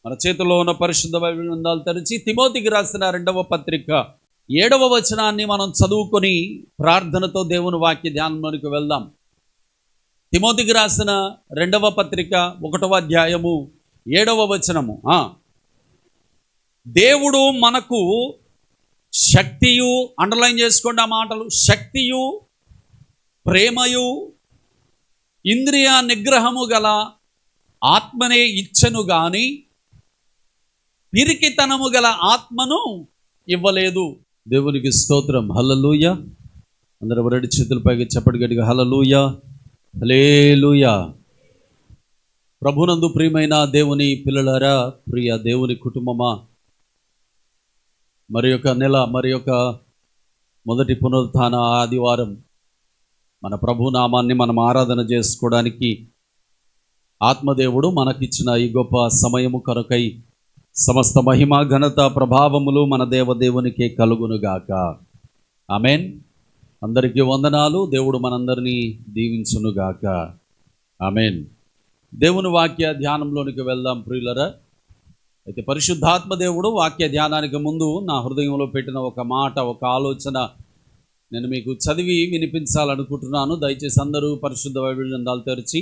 మన చేతిలో ఉన్న పరిశుద్ధ బైబిల్ గ్రంథాలు తెరిచి తిమోతికి రాసిన 2వ పత్రిక 7వ వచనాన్ని మనం చదువుకొని ప్రార్థనతో దేవుని వాక్య ధ్యానంలోనికి వెళ్దాం. తిమోతికి రాసిన 2వ పత్రిక 1వ అధ్యాయము 7వ వచనము. దేవుడు మనకు శక్తియు, అండర్లైన్ చేసుకోండి ఆ మాటలు, శక్తియు, ప్రేమయు, ఇంద్రియ నిగ్రహము గల ఆత్మనే ఇచ్చెను గాని పిరికితనము గల ఆత్మను ఇవ్వలేదు. దేవునికి స్తోత్రం. హల్లెలూయా. అందరూ రెండు చేతుల పైకి చప్పటి గట్టిగా హల్లెలూయా, హల్లెలూయా. ప్రభునందు ప్రియమైన దేవుని పిల్లలారా, ప్రియ దేవుని కుటుంబమా, మరి యొక్క నెల, మరి యొక్క మొదటి పునరుత్థాన ఆదివారం మన ప్రభు నామాన్ని మనం ఆరాధన చేసుకోవడానికి ఆత్మదేవుడు మనకిచ్చిన ఈ గొప్ప సమయము కొరకై సమస్త మహిమ, ఘనత, ప్రభావములు మన దేవదేవునికే కలుగునుగాక. ఆమెన్. అందరికీ వందనాలు. దేవుడు మనందరినీ దీవించునుగాక. ఆమెన్. దేవుని వాక్య ధ్యానంలోనికి వెళ్దాం ప్రియులరా. అయితే పరిశుద్ధాత్మ దేవుడు వాక్య ధ్యానానికి ముందు నా హృదయంలో పెట్టిన ఒక మాట, ఒక ఆలోచన నేను మీకు చదివి వినిపించాలనుకుంటున్నాను. దయచేసి అందరూ పరిశుద్ధ బైబిల్ గ్రంథాలు తెరిచి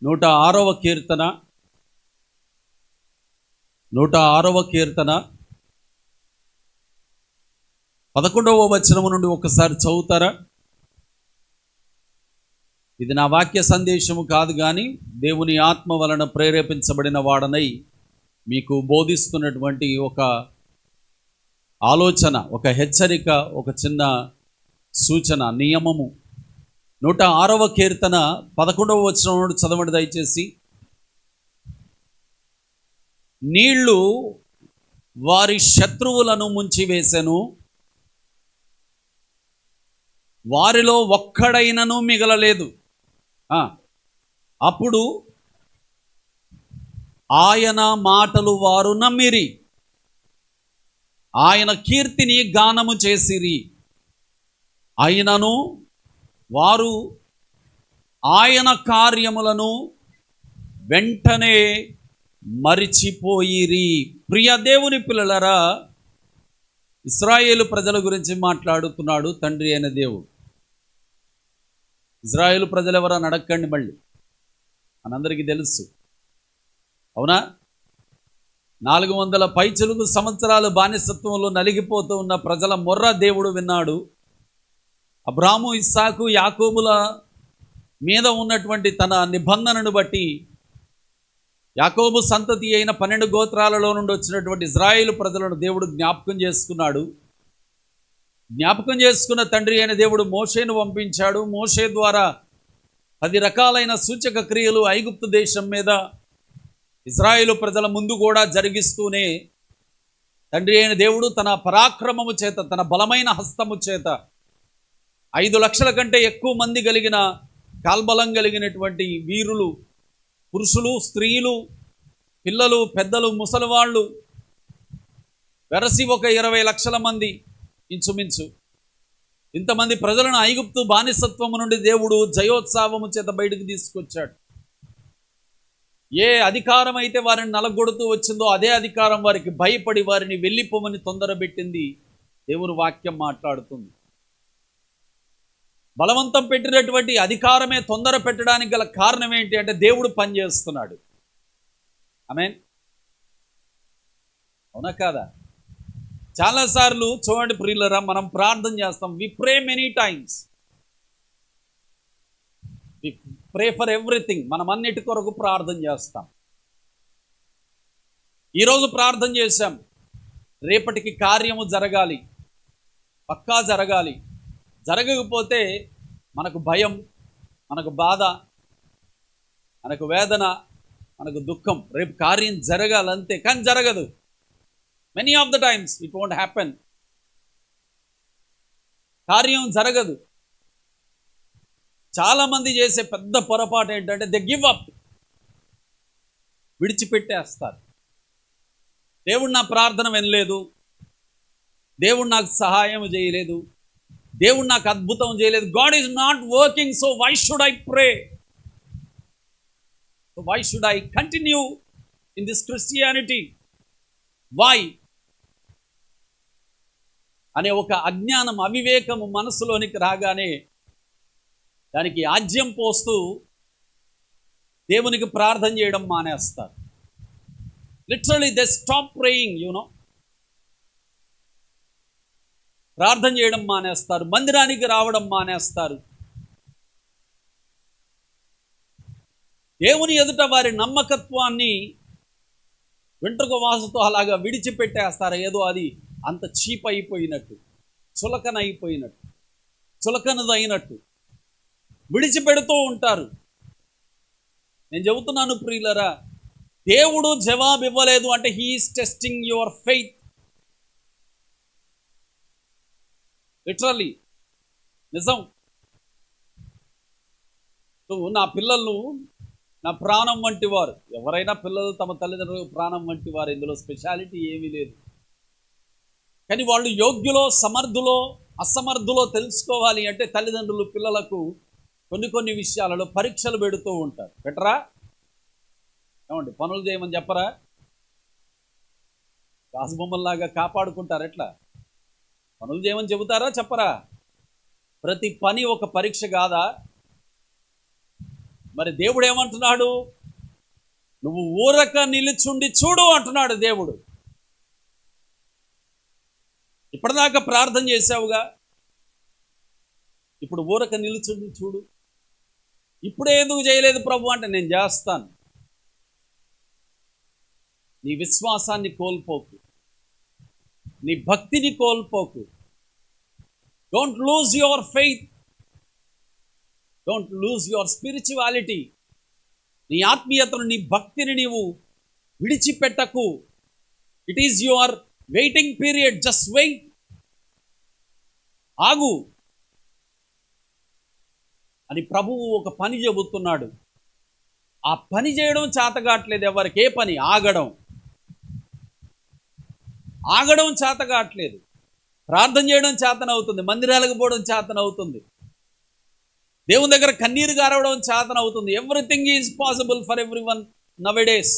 106వ కీర్తన 11వ వచనము నుండి ఒకసారి చదువుతారా? ఇది నా వాక్య సందేశము కాదు, కానీ దేవుని ఆత్మ వలన ప్రేరేపించబడిన వాడనై మీకు బోధిస్తున్నటువంటి ఒక ఆలోచన, ఒక హెచ్చరిక, ఒక చిన్న సూచన, నియమము. 106వ కీర్తన 11వ వచనం నుండి చదవండి దయచేసి. నీళ్లు వారి శత్రువులను ముంచివేసెను, వారిలో ఒక్కడైనను మిగలలేదు. అప్పుడు ఆయన మాటలు వారు నమ్మిరి, ఆయన కీర్తిని గానము చేసిరి. అయినను వారు ఆయన కార్యములను వెంటనే మరిచిపోయిరి. ప్రియ దేవుని పిల్లలరా, ఇశ్రాయేలు ప్రజల గురించి మాట్లాడుతున్నాడు తండ్రి అయిన దేవుడు. ఇశ్రాయేలు ప్రజలు ఎవరని అడగండి, మళ్ళీ మనందరికీ తెలుసు, అవునా? 400 పైచిలుకు సంవత్సరాలు బానిసత్వంలో నలిగిపోతూ ఉన్న ప్రజల మొర్ర దేవుడు విన్నాడు. అబ్రాహాము, ఇస్సాకు, యాకోబుల మీద ఉన్నటువంటి తన నిబంధనను బట్టి యాకోబు సంతతి అయిన 12 గోత్రాలలో నుండి వచ్చినటువంటి ఇశ్రాయేలు ప్రజలను దేవుడు జ్ఞాపకం చేసుకున్నాడు. జ్ఞాపకం చేసుకున్న తండ్రి అయిన దేవుడు మోషేను పంపించాడు. మోషే ద్వారా 10 రకాలైన సూచక క్రియలు ఐగుప్తు దేశం మీద ఇశ్రాయేలు ప్రజల ముందు కూడా జరిగిస్తూనే తండ్రి అయిన దేవుడు తన పరాక్రమము చేత, తన బలమైన హస్తము చేత 5 లక్షల కంటే ఎక్కువ మంది కలిగిన, కాల్బలం కలిగినటువంటి వీరులు, పురుషులు, స్త్రీలు, పిల్లలు, పెద్దలు, ముసలివాళ్ళు వెరసి ఒక 20 లక్షల మంది ఇంచుమించు ఇంతమంది ప్రజలను ఐగుప్తు బానిసత్వము నుండి దేవుడు జయోత్సవము చేత బయటకు తీసుకొచ్చాడు. ఏ అధికారం అయితే వారిని నలగొడుతూ వచ్చిందో అదే అధికారం వారికి భయపడి వారిని వెళ్ళిపోమని తొందరబెట్టింది. దేవుని వాక్యం మాట్లాడుతుంది. బలవంతం పెట్టినటువంటి అధికారమే తొందర పెట్టడానికి గల కారణం ఏంటి అంటే దేవుడు పనిచేస్తున్నాడు. ఆమేన్. అవునా కాదా? చాలాసార్లు చూడండి ప్రియులరా, మనం ప్రార్థన చేస్తాం. We pray many times, we pray for everything. మనం అన్నిటి కొరకు ప్రార్థన చేస్తాం. ఈరోజు ప్రార్థన చేశాం, రేపటికి కార్యము జరగాలి, పక్కా జరగాలి. జరగకపోతే మనకు భయం, మనకు బాధ, మనకు వేదన, మనకు దుఃఖం. రేపు కార్యం జరగాలంతే, కానీ జరగదు. Many of the times it won't happen. కార్యం జరగదు. చాలామంది చేసే పెద్ద పొరపాటు ఏంటంటే దే గివ్ అప్, విడిచిపెట్టేస్తారు. దేవుడు నా ప్రార్థన వినలేదు, దేవుడు నాకు సహాయం చేయలేదు, దేవుడు నాకు అద్భుతం చేయలేదు. God is not working, so why should I pray, so why should I continue in this Christianity? Why అనే ఒక అజ్ఞానం, అవివేకము మనసులోనికి రాగానే దానికి ఆజ్యం పోస్తూ దేవునికి ప్రార్థన చేయడం మానేస్తారు. లిటరలీ దే స్టాప్ ప్రేయింగ్, ప్రార్థన చేయడం మానేస్తారు, మందిరానికి రావడం మానేస్తారు. దేవుని ఎదుట వారి నమ్మకత్వాన్ని వెంట్రుక వాసుతో అలాగా విడిచిపెట్టేస్తారు. ఏదో అది అంత చీప్ అయిపోయినట్టు, చులకనదైనట్టు విడిచిపెడుతూ ఉంటారు. నేను చెబుతున్నాను ప్రియులరా, దేవుడు జవాబు ఇవ్వలేదు అంటే he is testing your faith. Literally నిజం. నా పిల్లలు నా ప్రాణం వంటి వారు. ఎవరైనా పిల్లలు తమ తల్లిదండ్రులకు ప్రాణం వంటి వారు, ఇందులో స్పెషాలిటీ ఏమీ లేదు. కానీ వాళ్ళు యోగ్యులో, సమర్థులో, అసమర్థులో తెలుసుకోవాలి అంటే తల్లిదండ్రులు పిల్లలకు కొన్ని విషయాలలో పరీక్షలు పెడుతూ ఉంటారు. పెట్టరా? ఏమండి, పనులు చేయమని చెప్పరా? రాజబొమ్మల్లాగా కాపాడుకుంటారు. ఎట్లా పనులు చేయమని చెబుతారా, చెప్పరా? ప్రతి పని ఒక పరీక్ష కాదా? మరి దేవుడు ఏమంటున్నాడు? నువ్వు ఊరక నిలుచుండి చూడు అంటున్నాడు దేవుడు. ఇప్పటిదాకా ప్రార్థన చేసావుగా, ఇప్పుడు ఊరక నిలుచుండి చూడు. ఇప్పుడే ఎందుకు చేయలేదు ప్రభు అంటే, నేను చేస్తాను. నీ విశ్వాసాన్ని కోల్పోకు, నీ భక్తిని కోల్పోకు. Don't lose your faith, don't lose your spirituality. నీ ఆత్మీయతను, నీ భక్తిని నీవు విడిచిపెట్టకు. It is your waiting period. Just wait. ఆగు అని ప్రభువు ఒక పని చెబుతున్నాడు. ఆ పని చేయడం చేతగాట్లేదు ఎవరికి. ఏ పని? ఆగడం చేతగాట్లేదు. ప్రార్థన చేయడం చేతనవుతుంది, మందిరాలకు పోవడం చేతనవుతుంది, దేవుని దగ్గర కన్నీరు గారవడం చేతనవుతుంది. Everything is possible for everyone nowadays.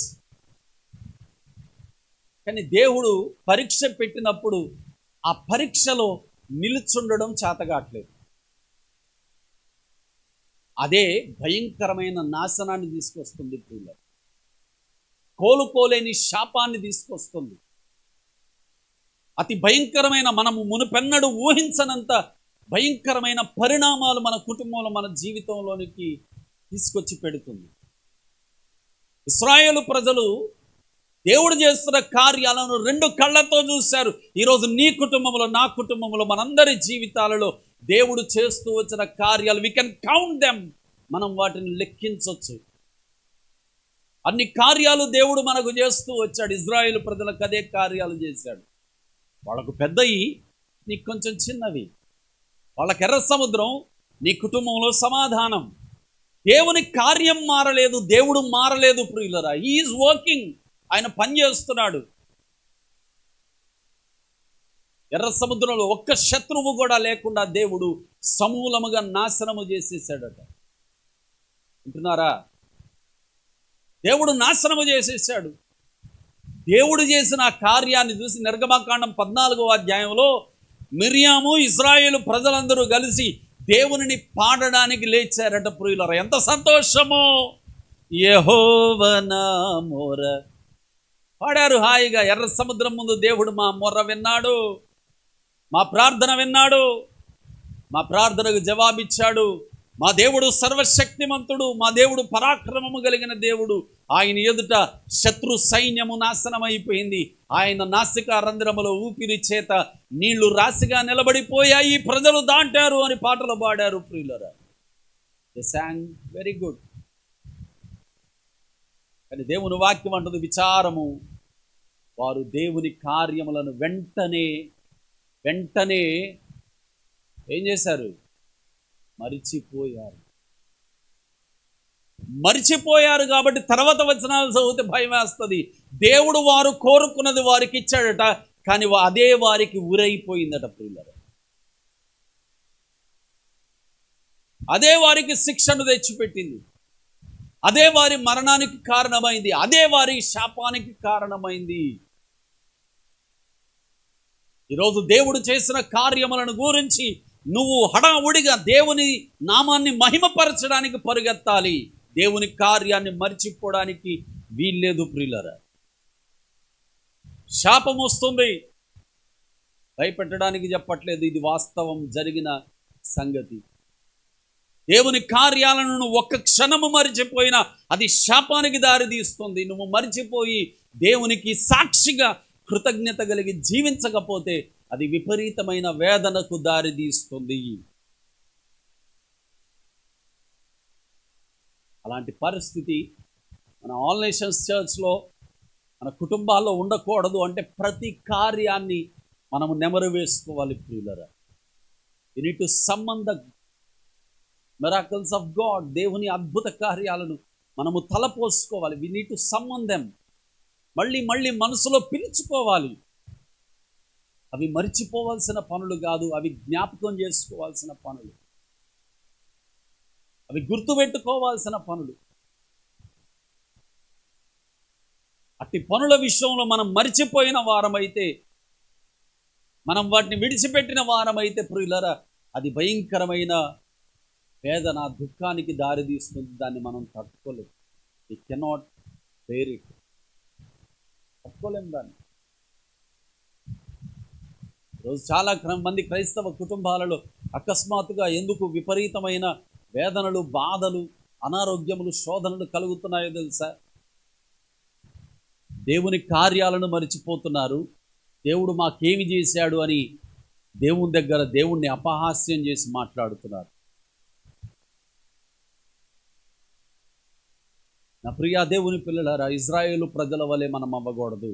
కానీ దేవుడు పరీక్ష పెట్టినప్పుడు ఆ పరీక్షలో నిలుచుండడం చేతగాట్లేదు. అదే భయంకరమైన నాశనాన్ని తీసుకొస్తుంది ప్రియులారా. కోలుకోలేని శాపాన్ని తీసుకొస్తుంది. అతి భయంకరమైన, మనము మునుపెన్నడూ ఊహించనంత భయంకరమైన పరిణామాలు మన కుటుంబంలో, మన జీవితంలోనికి తీసుకొచ్చి పెడుతుంది. ఇశ్రాయేలు ప్రజలు దేవుడు చేస్తున్న కార్యాలను 2 కళ్ళతో చూశారు. ఈరోజు నీ కుటుంబంలో, నా కుటుంబంలో, మనందరి జీవితాలలో దేవుడు చేస్తూ వచ్చిన కార్యాలు, వి కెన్ కౌంట్ దెమ్. మనం వాటిని లెక్కించవచ్చు. అన్ని కార్యాలు దేవుడు మనకు చేస్తూ వచ్చాడు. ఇజ్రాయేలు ప్రజలకు అదే కార్యాలు చేశాడు. వాళ్ళకు పెద్దవి, నీకు కొంచెం చిన్నవి. వాళ్ళకి ఎర్ర సముద్రం, నీ కుటుంబంలో సమాధానం. దేవుని కార్యం మారలేదు, దేవుడు మారలేదు ప్రియులరా. He is working. ఆయన పని చేస్తున్నాడు. ఎర్ర సముద్రంలో ఒక్క శత్రువు కూడా లేకుండా దేవుడు సమూలముగా నాశనము చేసేసాడట. వింటున్నారా? దేవుడు నాశనము చేసేసాడు. దేవుడు చేసిన కార్యాన్ని చూసి నిర్గమకాండం 14వ అధ్యాయంలో మిరియాము, ఇశ్రాయేలు ప్రజలందరూ కలిసి దేవునిని పాడడానికి లేచారట ప్రియులారా. ఎంత సంతోషమో! యెహోవా నా మొర పాడారు హాయిగా. ఎర్ర సముద్రం ముందు దేవుడు మా మొర్ర విన్నాడు, మా ప్రార్థన విన్నాడు, మా ప్రార్థనకు జవాబిచ్చాడు. మా దేవుడు సర్వశక్తిమంతుడు, మా దేవుడు పరాక్రమము కలిగిన దేవుడు. ఆయన ఎదుట శత్రు సైన్యము నాశనమైపోయింది. ఆయన నాసిక రంధ్రములో ఊపిరి చేత నీళ్లు రాశిగా నిలబడిపోయాయి, ప్రజలు దాటారు అని పాటలు పాడారు ప్రియులరా. They song very good. కానీ దేవుని వాక్యం అంటుంది, విచారము. వారు దేవుని కార్యములను వెంటనే ఏం చేశారు? మరిచిపోయారు. కాబట్టి తర్వాత వచనాలు చదివితే భయం వేస్తుంది. దేవుడు వారు కోరుకున్నది వారికి ఇచ్చాడట, కానీ అదే వారికి ఉరైపోయిందట ప్రియులారా. అదే వారికి శిక్షను తెచ్చిపెట్టింది. అదే వారి మరణానికి కారణమైంది, అదే వారి శాపానికి కారణమైంది. ఈరోజు దేవుడు చేసిన కార్యములను గురించి నువ్వు హడావుడిగా దేవుని నామాన్ని మహిమపరచడానికి పరిగెత్తాలి. దేవుని కార్యాన్ని మర్చిపోవడానికి వీల్లేదు ప్రియులారా. శాపం వస్తుంది, భయపెట్టడానికి చెప్పట్లేదు, ఇది వాస్తవం జరిగిన సంగతి. దేవుని కార్యాలను నువ్వు ఒక్క క్షణము మరిచిపోయినా అది శాపానికి దారితీస్తుంది. నువ్వు మరిచిపోయి దేవునికి సాక్షిగా కృతజ్ఞత కలిగి జీవించకపోతే అది విపరీతమైన వేదనకు దారితీస్తుంది. అలాంటి పరిస్థితి మన ఆల్ నేషన్స్ చర్చ్లో, మన కుటుంబాల్లో ఉండకూడదు. అంటే ప్రతి కార్యాన్ని మనము నెమరు వేసుకోవాలి ప్రియులారా. You need to summon the miracles of God. దేవుని అద్భుత కార్యాలను మనము తలపోసుకోవాలి. We need to summon them. మళ్ళీ మళ్ళీ మనసులో పిలుచుకోవాలి. అవి మర్చిపోవాల్సిన పనులు కాదు, అవి జ్ఞాపకం చేసుకోవాల్సిన పనులు, అవి గుర్తుపెట్టుకోవాల్సిన పనులు. అట్టి పనుల విషయంలో మనం మర్చిపోయిన వారమైతే, మనం వాటిని విడిచిపెట్టిన వారమైతే ప్రియులారా, అది భయంకరమైన వేదన, దుఃఖానికి దారితీస్తుంది. దాన్ని మనం తట్టుకోలేము. We cannot bear it. తట్టుకోలేము దాన్ని. ఈరోజు చాలా మంది క్రైస్తవ కుటుంబాలలో అకస్మాత్తుగా ఎందుకు విపరీతమైన వేదనలు, బాధలు, అనారోగ్యములు, శోధనలు కలుగుతున్నాయో తెలుసా? దేవుని కార్యాలను మరిచిపోతున్నారు. దేవుడు మాకేమి చేశాడు అని దేవుని దగ్గర దేవుణ్ణి అపహాస్యం చేసి మాట్లాడుతున్నారు. నా ప్రియ దేవుని పిల్లలారా, ఇజ్రాయేలు ప్రజల వలె మనం అవ్వకూడదు.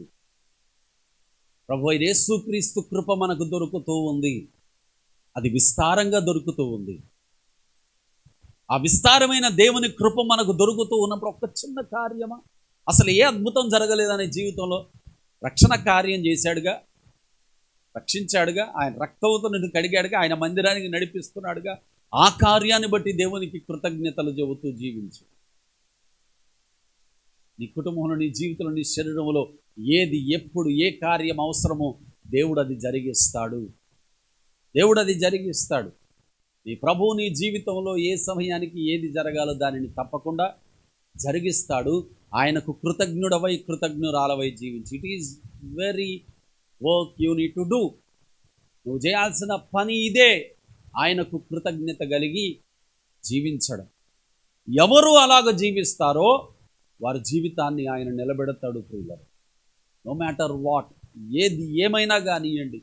ప్రభువైన యేసుక్రీస్తు కృప మనకు దొరుకుతూ ఉంది. అది విస్తారంగా దొరుకుతూ ఉంది. ఆ విస్తారమైన దేవుని కృప మనకు దొరుకుతూ ఉన్నప్పుడు ఒక చిన్న కార్యమా, అసలు ఏ అద్భుతం జరగలేదనే జీవితంలో రక్షణ కార్యం చేశాడుగా, రక్షించాడుగా, ఆయన రక్తంతో నిన్ను కడిగాడుగా, ఆయన మందిరానికి నడిపిస్తున్నాడుగా. ఆ కార్యాన్ని బట్టి దేవునికి కృతజ్ఞతలు చెబుతూ జీవించు. నీ కుటుంబంలో, నీ జీవితంలో, నీ శరీరంలో ఏది, ఎప్పుడు, ఏ కార్యం అవసరమో దేవుడు అది జరిగిస్తాడు. దేవుడు అది జరిగిస్తాడు. నీ ప్రభువు నీ జీవితంలో ఏ సమయానికి ఏది జరగాలో దానిని తప్పకుండా జరిగిస్తాడు. ఆయనకు కృతజ్ఞుడవై, కృతజ్ఞురాలవై జీవించి. It is very work you need to do. నువ్వు చేయాల్సిన పని ఇదే, ఆయనకు కృతజ్ఞత కలిగి జీవించడం. ఎవరు అలాగ జీవిస్తారో వారి జీవితాన్ని ఆయన నిలబెడతాడు ప్రియులారా. నో మ్యాటర్ వాట్, ఏది ఏమైనా కానివ్వండి,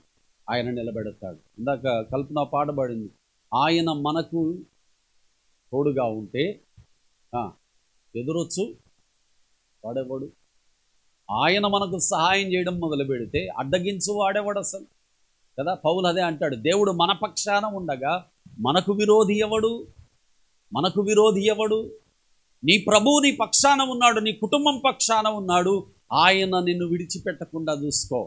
ఆయన నిలబెడతాడు. ఇందాక కల్పన పాడబడింది, ఆయన మనకు తోడుగా ఉంటే ఎదురొచ్చు వాడేవాడు. ఆయన మనకు సహాయం చేయడం మొదలు పెడితే అడ్డగించు వాడేవాడు అసలు కదా. పౌలు అదే అంటాడు, దేవుడు మన పక్షాన ఉండగా మనకు విరోధి ఎవడు? మనకు విరోధి ఎవడు? నీ ప్రభువు నీ పక్షాన ఉన్నాడు, నీ కుటుంబం పక్షాన ఉన్నాడు. ఆయన నిన్ను విడిచిపెట్టకుండా చూసుకో.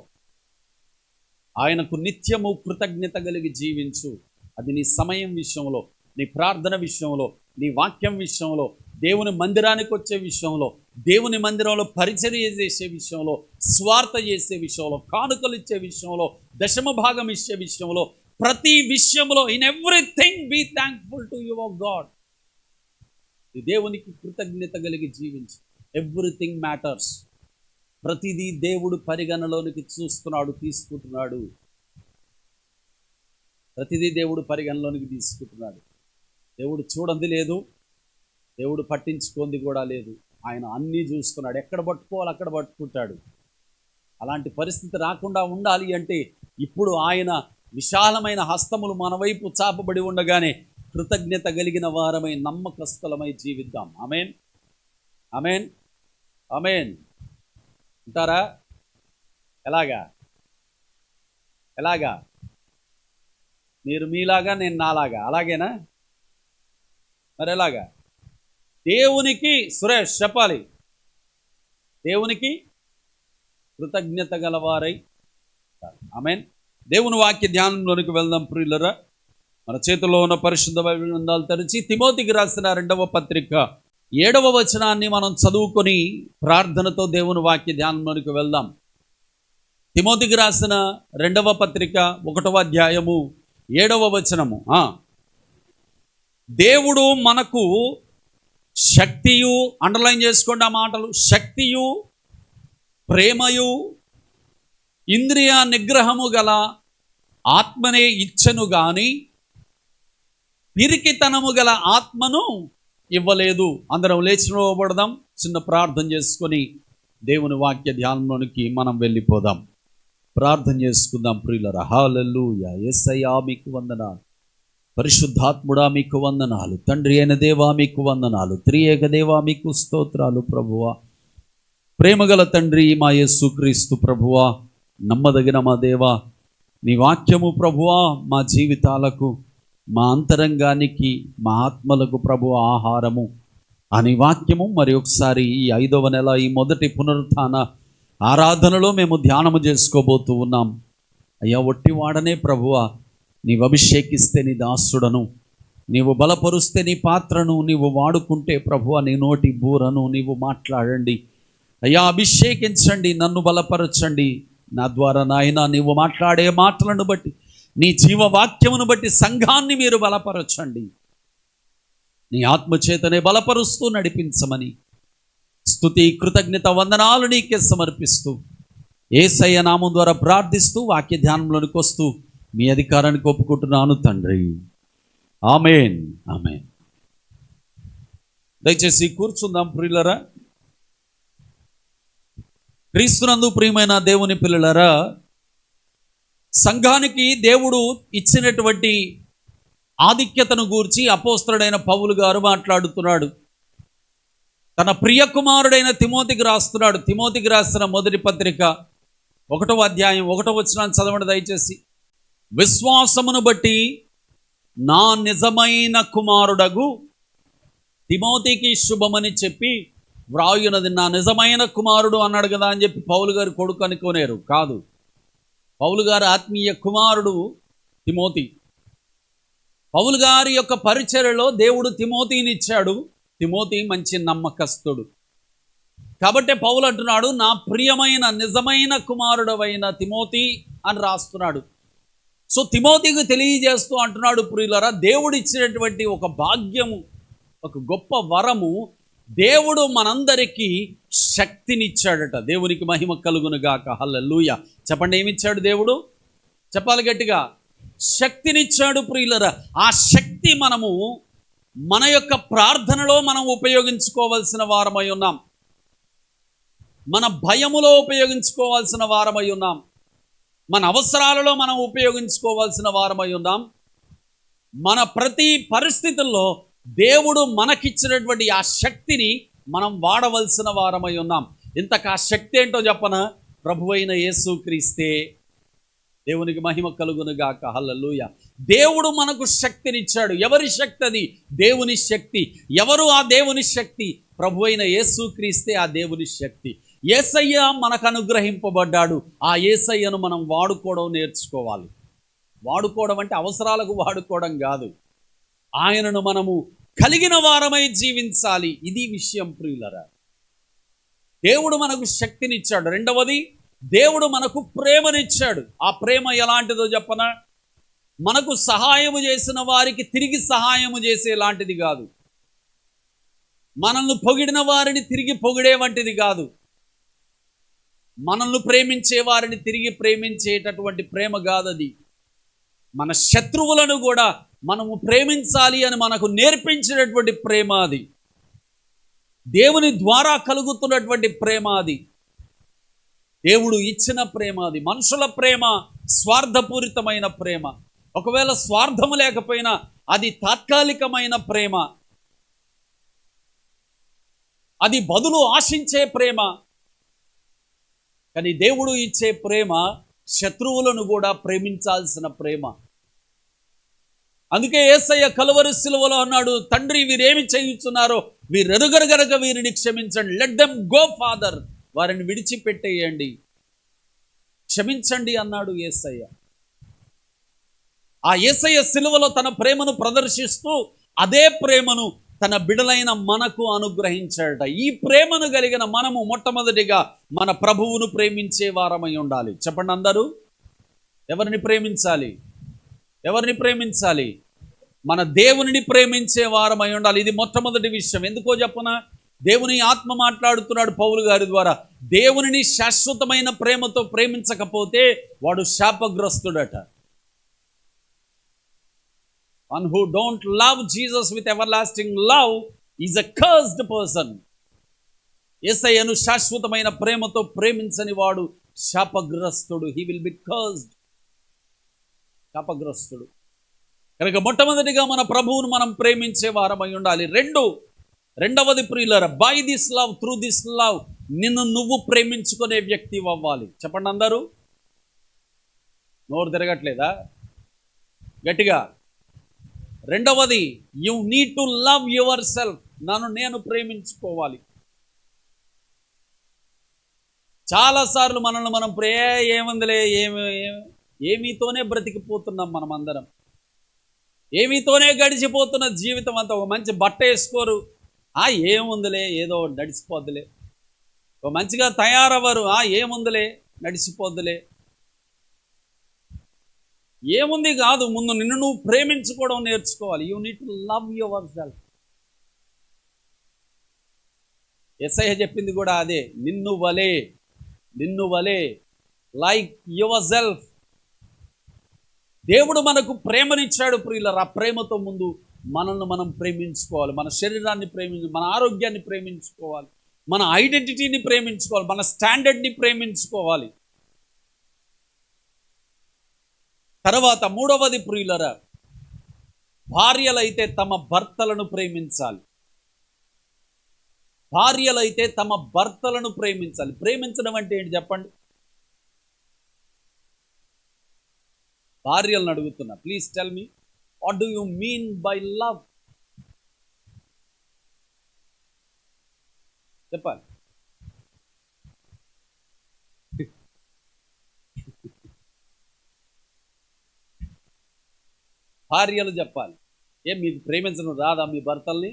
ఆయనకు నిత్యము కృతజ్ఞత కలిగి జీవించు. అది నీ సమయం విషయంలో, నీ ప్రార్థన విషయంలో, నీ వాక్యం విషయంలో, దేవుని మందిరానికి వచ్చే విషయంలో, దేవుని మందిరంలో పరిచర్య చేసే విషయంలో, స్వార్థ చేసే విషయంలో, కానుకలు ఇచ్చే విషయంలో, దశమ భాగం ఇచ్చే విషయంలో, ప్రతి విషయంలో, in everything be thankful to your God. దేవునికి కృతజ్ఞత కలిగి జీవించు. Everything matters. ప్రతిదీ దేవుడు పరిగణలోనికి చూస్తున్నాడు, తీసుకుంటున్నాడు. ప్రతిదీ దేవుడు పరిగణలోనికి తీసుకుంటున్నాడు. దేవుడు చూడంది లేదు, దేవుడు పట్టించుకుంది కూడా లేదు. ఆయన అన్నీ చూస్తున్నాడు. ఎక్కడ పట్టుకోవాలి అక్కడ పట్టుకుంటాడు. అలాంటి పరిస్థితి రాకుండా ఉండాలి అంటే ఇప్పుడు ఆయన విశాలమైన హస్తములు మన వైపు చాపబడి ఉండగానే కృతజ్ఞత కలిగిన వారమై, నమ్మకస్తులమై జీవిద్దాం. ఆమేన్, ఆమేన్, ఆమేన్. ఉంటారా? ఎలాగా? మీరు మీలాగా, నేను నాలాగా, అలాగేనా? మరి ఎలాగా? దేవునికి, సురేష్ చెప్పాలి, దేవునికి కృతజ్ఞత గలవారై. ఆమేన్. దేవుని వాక్య ధ్యానంలోనికి వెళ్దాం ప్రియులరా. మన చేతిలో ఉన్న పరిశుద్ధ బైబిల్ గ్రంథాలు తెరిచి తిమోతికి రాసిన 2వ పత్రిక 7వ వచనాన్ని మనం చదువుకొని ప్రార్థనతో దేవుని వాక్య ధ్యానంలోనికి వెళ్దాం. తిమోతికి రాసిన 2వ పత్రిక 1వ అధ్యాయము 7వ వచనము. దేవుడు మనకు శక్తియు, అండర్లైన్ చేసుకోండి ఆ మాటలు, శక్తియు, ప్రేమయు, ఇంద్రియ నిగ్రహము గల ఆత్మనే ఇచ్చెను గాని పిరికితనము గల ఆత్మను ఇవ్వలేదు. అందరం లేచి నిలబడదాం, చిన్న ప్రార్థన చేసుకొని దేవుని వాక్య ధ్యానంలోనికి మనం వెళ్ళిపోదాం. ప్రార్థన చేసుకుందాం ప్రియులారా. హల్లెలూయా. యేసయ్యా మీకు వందనాలు, పరిశుద్ధాత్ముడా మీకు వందనాలు, తండ్రి అయిన దేవా మీకు వందనాలు, త్రియేక దేవా మీకు స్తోత్రాలు ప్రభువా. ప్రేమగల తండ్రి మా యేసుక్రీస్తు ప్రభువా, నమ్మదగిన మా దేవా, నీ వాక్యము ప్రభువా మా జీవితాలకు, మా అంతరంగానికి, మా ఆత్మలకు ప్రభు ఆహారము అని వాక్యము మరి ఒకసారి ఈ 5వ నెల ఈ మొదటి పునరుత్థాన ఆరాధనలో మేము ధ్యానము చేసుకోబోతూ ఉన్నాం. అయ్యా ఒట్టివాడనే ప్రభువా, నీవు అభిషేకిస్తే నీ దాసుడను, నీవు బలపరుస్తే నీ పాత్రను నీవు వాడుకుంటే ప్రభువా నీ నోటి బూరను నీవు మాట్లాడండి. అయ్యా అభిషేకించండి, నన్ను బలపరచండి. నా ద్వారా నాయన నీవు మాట్లాడే మాటలను బట్టి, నీ జీవవాక్యమును బట్టి సంఘాన్ని మీరు బలపరచండి. నీ ఆత్మచేతనే బలపరుస్తూ నడిపించమని స్తుతి కృతజ్ఞత వందనాలు నీకే సమర్పిస్తూ యేసయ్య నామం ద్వారా ప్రార్థిస్తూ వాక్య ధ్యానంలోనికి వస్తూ మీ అధికారానికి ఒప్పుకుంటున్నాను తండ్రి. ఆమేన్, ఆమేన్. దయచేసి కూర్చుందాం ప్రియులరా. క్రీస్తునందు ప్రియమైన దేవుని పిల్లలరా, సంఘానికి దేవుడు ఇచ్చినటువంటి ఆధిక్యతను గూర్చి అపోస్తలుడైన పౌలు గారు మాట్లాడుతున్నాడు. తన ప్రియ కుమారుడైన తిమోతికి రాస్తున్నాడు. తిమోతికి రాసిన మొదటి పత్రిక 1వ అధ్యాయం 1వ వచనాన్ని చదవండి దయచేసి. విశ్వాసమును బట్టి నా నిజమైన కుమారుడగు తిమోతికి శుభమని చెప్పి వ్రాయునది. నా నిజమైన కుమారుడు అన్నాడు కదా అని చెప్పి పౌలు గారు కొడుకు అనుకోనేరు, కాదు. పౌలు గారు ఆత్మీయ కుమారుడు తిమోతి. పౌలు గారి యొక్క పరిచర్యలో దేవుడు తిమోతిని ఇచ్చాడు. తిమోతి మంచి నమ్మకస్తుడు. కాబట్టి పౌలు అంటున్నాడు, నా ప్రియమైన నిజమైన కుమారుడవైన తిమోతి అని రాస్తున్నాడు. సో తిమోతికి తెలియజేస్తూ అంటున్నాడు, ప్రియులరా, దేవుడు ఇచ్చినటువంటి ఒక భాగ్యము, ఒక గొప్ప వరము, దేవుడు మనందరికీ శక్తినిచ్చాడట. దేవునికి మహిమ కలుగును గాక. హల్లెలూయా. చెప్పండి, ఏమిచ్చాడు దేవుడు? చెప్పాలి గట్టిగా. శక్తినిచ్చాడు ప్రియులరా. ఆ శక్తి మనము మన యొక్క ప్రార్థనలో మనం ఉపయోగించుకోవాల్సిన వారమై ఉన్నాం. మన భయములో ఉపయోగించుకోవాల్సిన వారమై ఉన్నాం. మన అవసరాలలో మనం ఉపయోగించుకోవాల్సిన వారమై ఉన్నాం. మన ప్రతి పరిస్థితుల్లో దేవుడు మనకిచ్చినటువంటి ఆ శక్తిని మనం వాడవలసిన వారమై ఉన్నాం. ఇంతకు ఆ శక్తి ఏంటో చెప్పనా? ప్రభువైన యేసుక్రీస్తే. దేవునికి మహిమ కలుగును గాక. హల్లెలూయా. దేవుడు మనకు శక్తినిచ్చాడు. ఎవరి శక్తి అది? దేవుని శక్తి. ఎవరు ఆ దేవుని శక్తి? ప్రభువైన యేసుక్రీస్తే ఆ దేవుని శక్తి. యేసయ్య మనకు అనుగ్రహింపబడ్డాడు. ఆ యేసయ్యను మనం వాడుకోవడం నేర్చుకోవాలి. వాడుకోవడం అంటే అవసరాలకు వాడుకోవడం కాదు. ఆయనను మనము కలిగిన వారమై జీవించాలి. ఇది విషయం ప్రియులరా. దేవుడు మనకు శక్తినిచ్చాడు. రెండవది, దేవుడు మనకు ప్రేమనిచ్చాడు. ఆ ప్రేమ ఎలాంటిదో చెప్పనా? మనకు సహాయము చేసిన వారికి తిరిగి సహాయము చేసేలాంటిది కాదు. మనల్ని పొగిడిన వారిని తిరిగి పొగిడే వంటిది కాదు. మనల్ని ప్రేమించే వారిని తిరిగి ప్రేమించేటటువంటి ప్రేమ కాదది. మన శత్రువులను కూడా మనము ప్రేమించాలి అని మనకు నేర్పించినటువంటి ప్రేమ అది. దేవుని ద్వారా కలుగుతున్నటువంటి ప్రేమ అది. దేవుడు ఇచ్చిన ప్రేమ అది. మనుషుల ప్రేమ స్వార్థపూరితమైన ప్రేమ. ఒకవేళ స్వార్థము లేకపోయినా అది తాత్కాలికమైన ప్రేమ. అది బదులు ఆశించే ప్రేమ. కానీ దేవుడు ఇచ్చే ప్రేమ శత్రువులను కూడా ప్రేమించాల్సిన ప్రేమ. అందుకే యేసయ్య కలువరి సిలువలో అన్నాడు, తండ్రి వీరేమి చేయుచున్నారో వీరెరుగరు గనుక వీరిని క్షమించండి. లెట్ దెమ్ గో ఫాదర్, వారిని విడిచిపెట్టేయండి, క్షమించండి అన్నాడు యేసయ్య. ఆ యేసయ్య సిలువలో తన ప్రేమను ప్రదర్శిస్తూ అదే ప్రేమను తన బిడలైన మనకు అనుగ్రహించాడట. ఈ ప్రేమను కలిగిన మనము మొట్టమొదటిగా మన ప్రభువును ప్రేమించే వారమై ఉండాలి. చెప్పండి అందరూ. ఎవరిని ప్రేమించాలి? ఎవరిని ప్రేమించాలి? మన దేవునిని ప్రేమించే వారమై ఉండాలి. ఇది మొట్టమొదటి విషయం. ఎందుకో చెప్పనా? దేవుని ఆత్మ మాట్లాడుతున్నాడు పౌలు గారి ద్వారా. దేవునిని శాశ్వతమైన ప్రేమతో ప్రేమించకపోతే వాడు శాపగ్రస్తుడట. One who don't love Jesus with everlasting love is a cursed person. యేసయ్యను శాశ్వతమైన ప్రేమతో ప్రేమించని వాడు శాపగ్రస్తుడు. He will be cursed. శాపగ్రస్తుడు. కనుక మొట్టమొదటిగా మన ప్రభువును మనం ప్రేమించే వారమై ఉండాలి. రెండవది ప్రియులారా, by this love, through this love, నిన్ను నువ్వు ప్రేమించుకునే వ్యక్తి అవ్వాలి. చెప్పండి అందరూ. నోరు తిరగట్లేదా? గట్టిగా. రెండవది, you need to love your self. నేను ప్రేమించుకోవాలి. చాలాసార్లు మనల్ని మనం ఏముందిలే, ఏమీతోనే బ్రతికిపోతున్నాం. మనం అందరం ఏమీతోనే గడిచిపోతున్న జీవితం అంతా. ఒక మంచి బట్ట వేసుకోరు, ఏముందిలే, ఏదో నడిచిపోద్దులే. ఒక మంచిగా తయారవ్వరు, ఏముందిలే, నడిచిపోద్దులే. ఏముంది కాదు, ముందు నిన్ను నువ్వు ప్రేమించుకోవడం నేర్చుకోవాలి. You need to love yourself. Yesayya చెప్పింది కూడా అదే, నిన్ను వలే లైక్ యువర్ సెల్ఫ్. దేవుడు మనకు ప్రేమనిచ్చాడు ప్రియులారా. ఆ ప్రేమతో ముందు మనల్ని మనం ప్రేమించుకోవాలి. మన శరీరాన్ని మన ఆరోగ్యాన్ని ప్రేమించుకోవాలి. మన ఐడెంటిటీని ప్రేమించుకోవాలి. మన స్టాండర్డ్ని ప్రేమించుకోవాలి. తర్వాత మూడవది ప్రియులారా, భార్యలైతే తమ భర్తలను ప్రేమించాలి. ప్రేమించడం అంటే ఏంటి చెప్పండి? భార్యలను అడుగుతున్నా, please tell me, what do you mean by love? చెప్పాలి. భార్యలు చెప్పాలి. మీకు ప్రేమించడం రాదా మీ భర్తల్ని?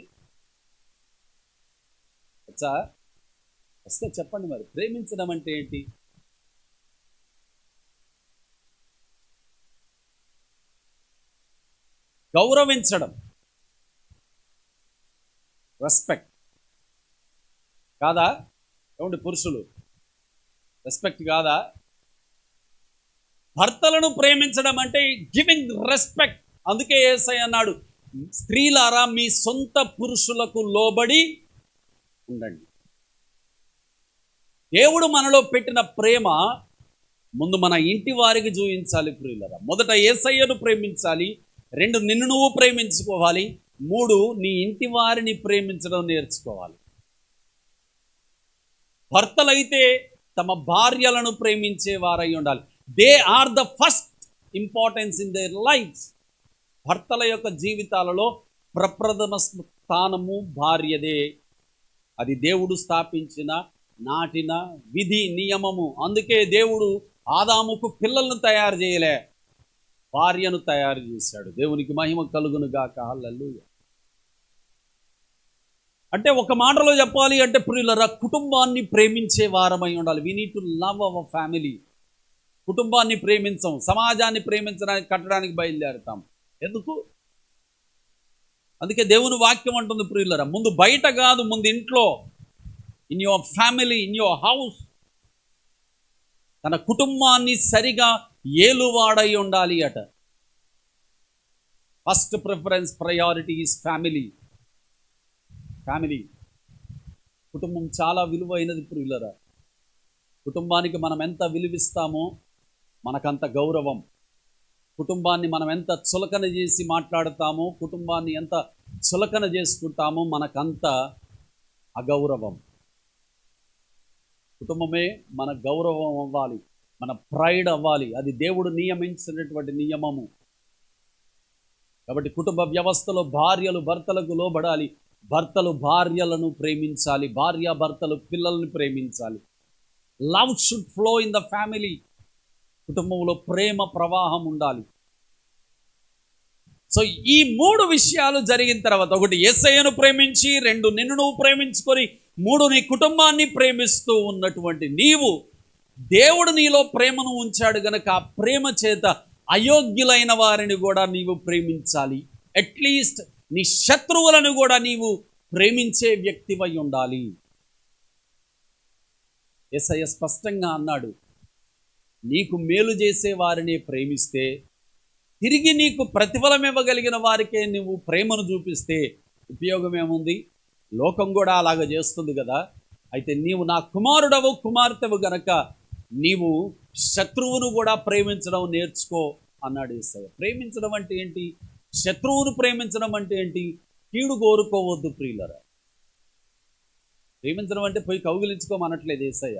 వస్తే చెప్పండి మరి. ప్రేమించడం అంటే ఏంటి? గౌరవించడం, రెస్పెక్ట్ కాదా? ఏమండి పురుషులు, రెస్పెక్ట్ కాదా? భర్తలను ప్రేమించడం అంటే గివింగ్ రెస్పెక్ట్. అందుకే యేసయ్య అన్నాడు, స్త్రీలారా మీ సొంత పురుషులకు లోబడి ఉండండి. దేవుడు మనలో పెట్టిన ప్రేమ ముందు మన ఇంటి వారికి చూపించాలి ప్రియులారా. మొదట యేసయ్యను ప్రేమించాలి. 2, నిన్ను నువ్వు ప్రేమించుకోవాలి. 3, నీ ఇంటి వారిని ప్రేమించడం నేర్చుకోవాలి. భర్తలైతే తమ భార్యలను ప్రేమించే వారై ఉండాలి. They are the first importance in their lives. భర్తల యొక్క జీవితాలలో ప్రప్రథమ స్థానము భార్యదే. అది దేవుడు స్థాపించిన, నాటిన విధి, నియమము. అందుకే దేవుడు ఆదాముకు పిల్లలను తయారు చేయలే, భార్యను తయారు చేశాడు. దేవునికి మహిమ కలుగును గాక. హల్లెలూయా. అంటే ఒక మాటలో చెప్పాలి అంటే ప్రియులారా, కుటుంబాన్ని ప్రేమించే వారమై ఉండాలి. We need to love our family. కుటుంబాన్ని ప్రేమించం, సమాజాన్ని ప్రేమించడానికి, కట్టడానికి బయలుదేరుతాం. ఎందుకు? అందుకే దేవుని వాక్యం అంటుంది ప్రియులారా, ముందు బయట కాదు, ముందు ఇంట్లో, in your family, in your house. తన కుటుంబాన్ని సరిగా ఏలువాడై ఉండాలి అట. First preference, priority is family. కుటుంబం చాలా విలువైనది ప్రియులారా. కుటుంబానికి మనం ఎంత విలువిస్తామో మనకంత గౌరవం. కుటుంబాన్ని మనం ఎంత చులకన చేసి మాట్లాడతామో, కుటుంబాన్ని ఎంత చులకన చేసుకుంటామో మనకంత అగౌరవం. కుటుంబమే మన గౌరవం అవ్వాలి, మన ప్రైడ్ అవ్వాలి. అది దేవుడు నియమించినటువంటి నియమము. కాబట్టి కుటుంబ వ్యవస్థలో భార్యలు భర్తలకు లోబడాలి, భర్తలు భార్యలను ప్రేమించాలి, భార్య భర్తలు పిల్లలను ప్రేమించాలి. Love should flow in the family. కుటుంబంలో ప్రేమ ప్రవాహం ఉండాలి. సో ఈ 3 విషయాలు జరిగిన తర్వాత, 1 యేసయ్యను ప్రేమించి, 2 నిన్ను నువ్వు ప్రేమించుకొని, 3 నీ కుటుంబాన్ని ప్రేమిస్తూ ఉన్నటువంటి నీవు, దేవుడు నీలో ప్రేమను ఉంచాడు గనక ఆ ప్రేమ చేత అయోగ్యులైన వారిని కూడా నీవు ప్రేమించాలి. అట్లీస్ట్ నీ శత్రువులను కూడా నీవు ప్రేమించే వ్యక్తివై ఉండాలి. యేసయ్య స్పష్టంగా అన్నాడు, నీకు మేలు చేసే వారిని ప్రేమిస్తే, తిరిగి నీకు ప్రతిఫలం ఇవ్వగలిగిన వారికే నువ్వు ప్రేమను చూపిస్తే ఉపయోగం ఏముంది? లోకం కూడా అలాగ చేస్తుంది కదా. అయితే నీవు నా కుమారుడవు, కుమార్తెవు గనక నీవు శత్రువును కూడా ప్రేమించడం నేర్చుకో అన్నాడు యేసయ్య. ప్రేమించడం అంటే ఏంటి? శత్రువును ప్రేమించడం అంటే ఏంటి? కీడు కోరుకోవద్దు ప్రియులరా. ప్రేమించడం అంటే పోయి కౌగిలించుకోమనట్లేదు యేసయ్య.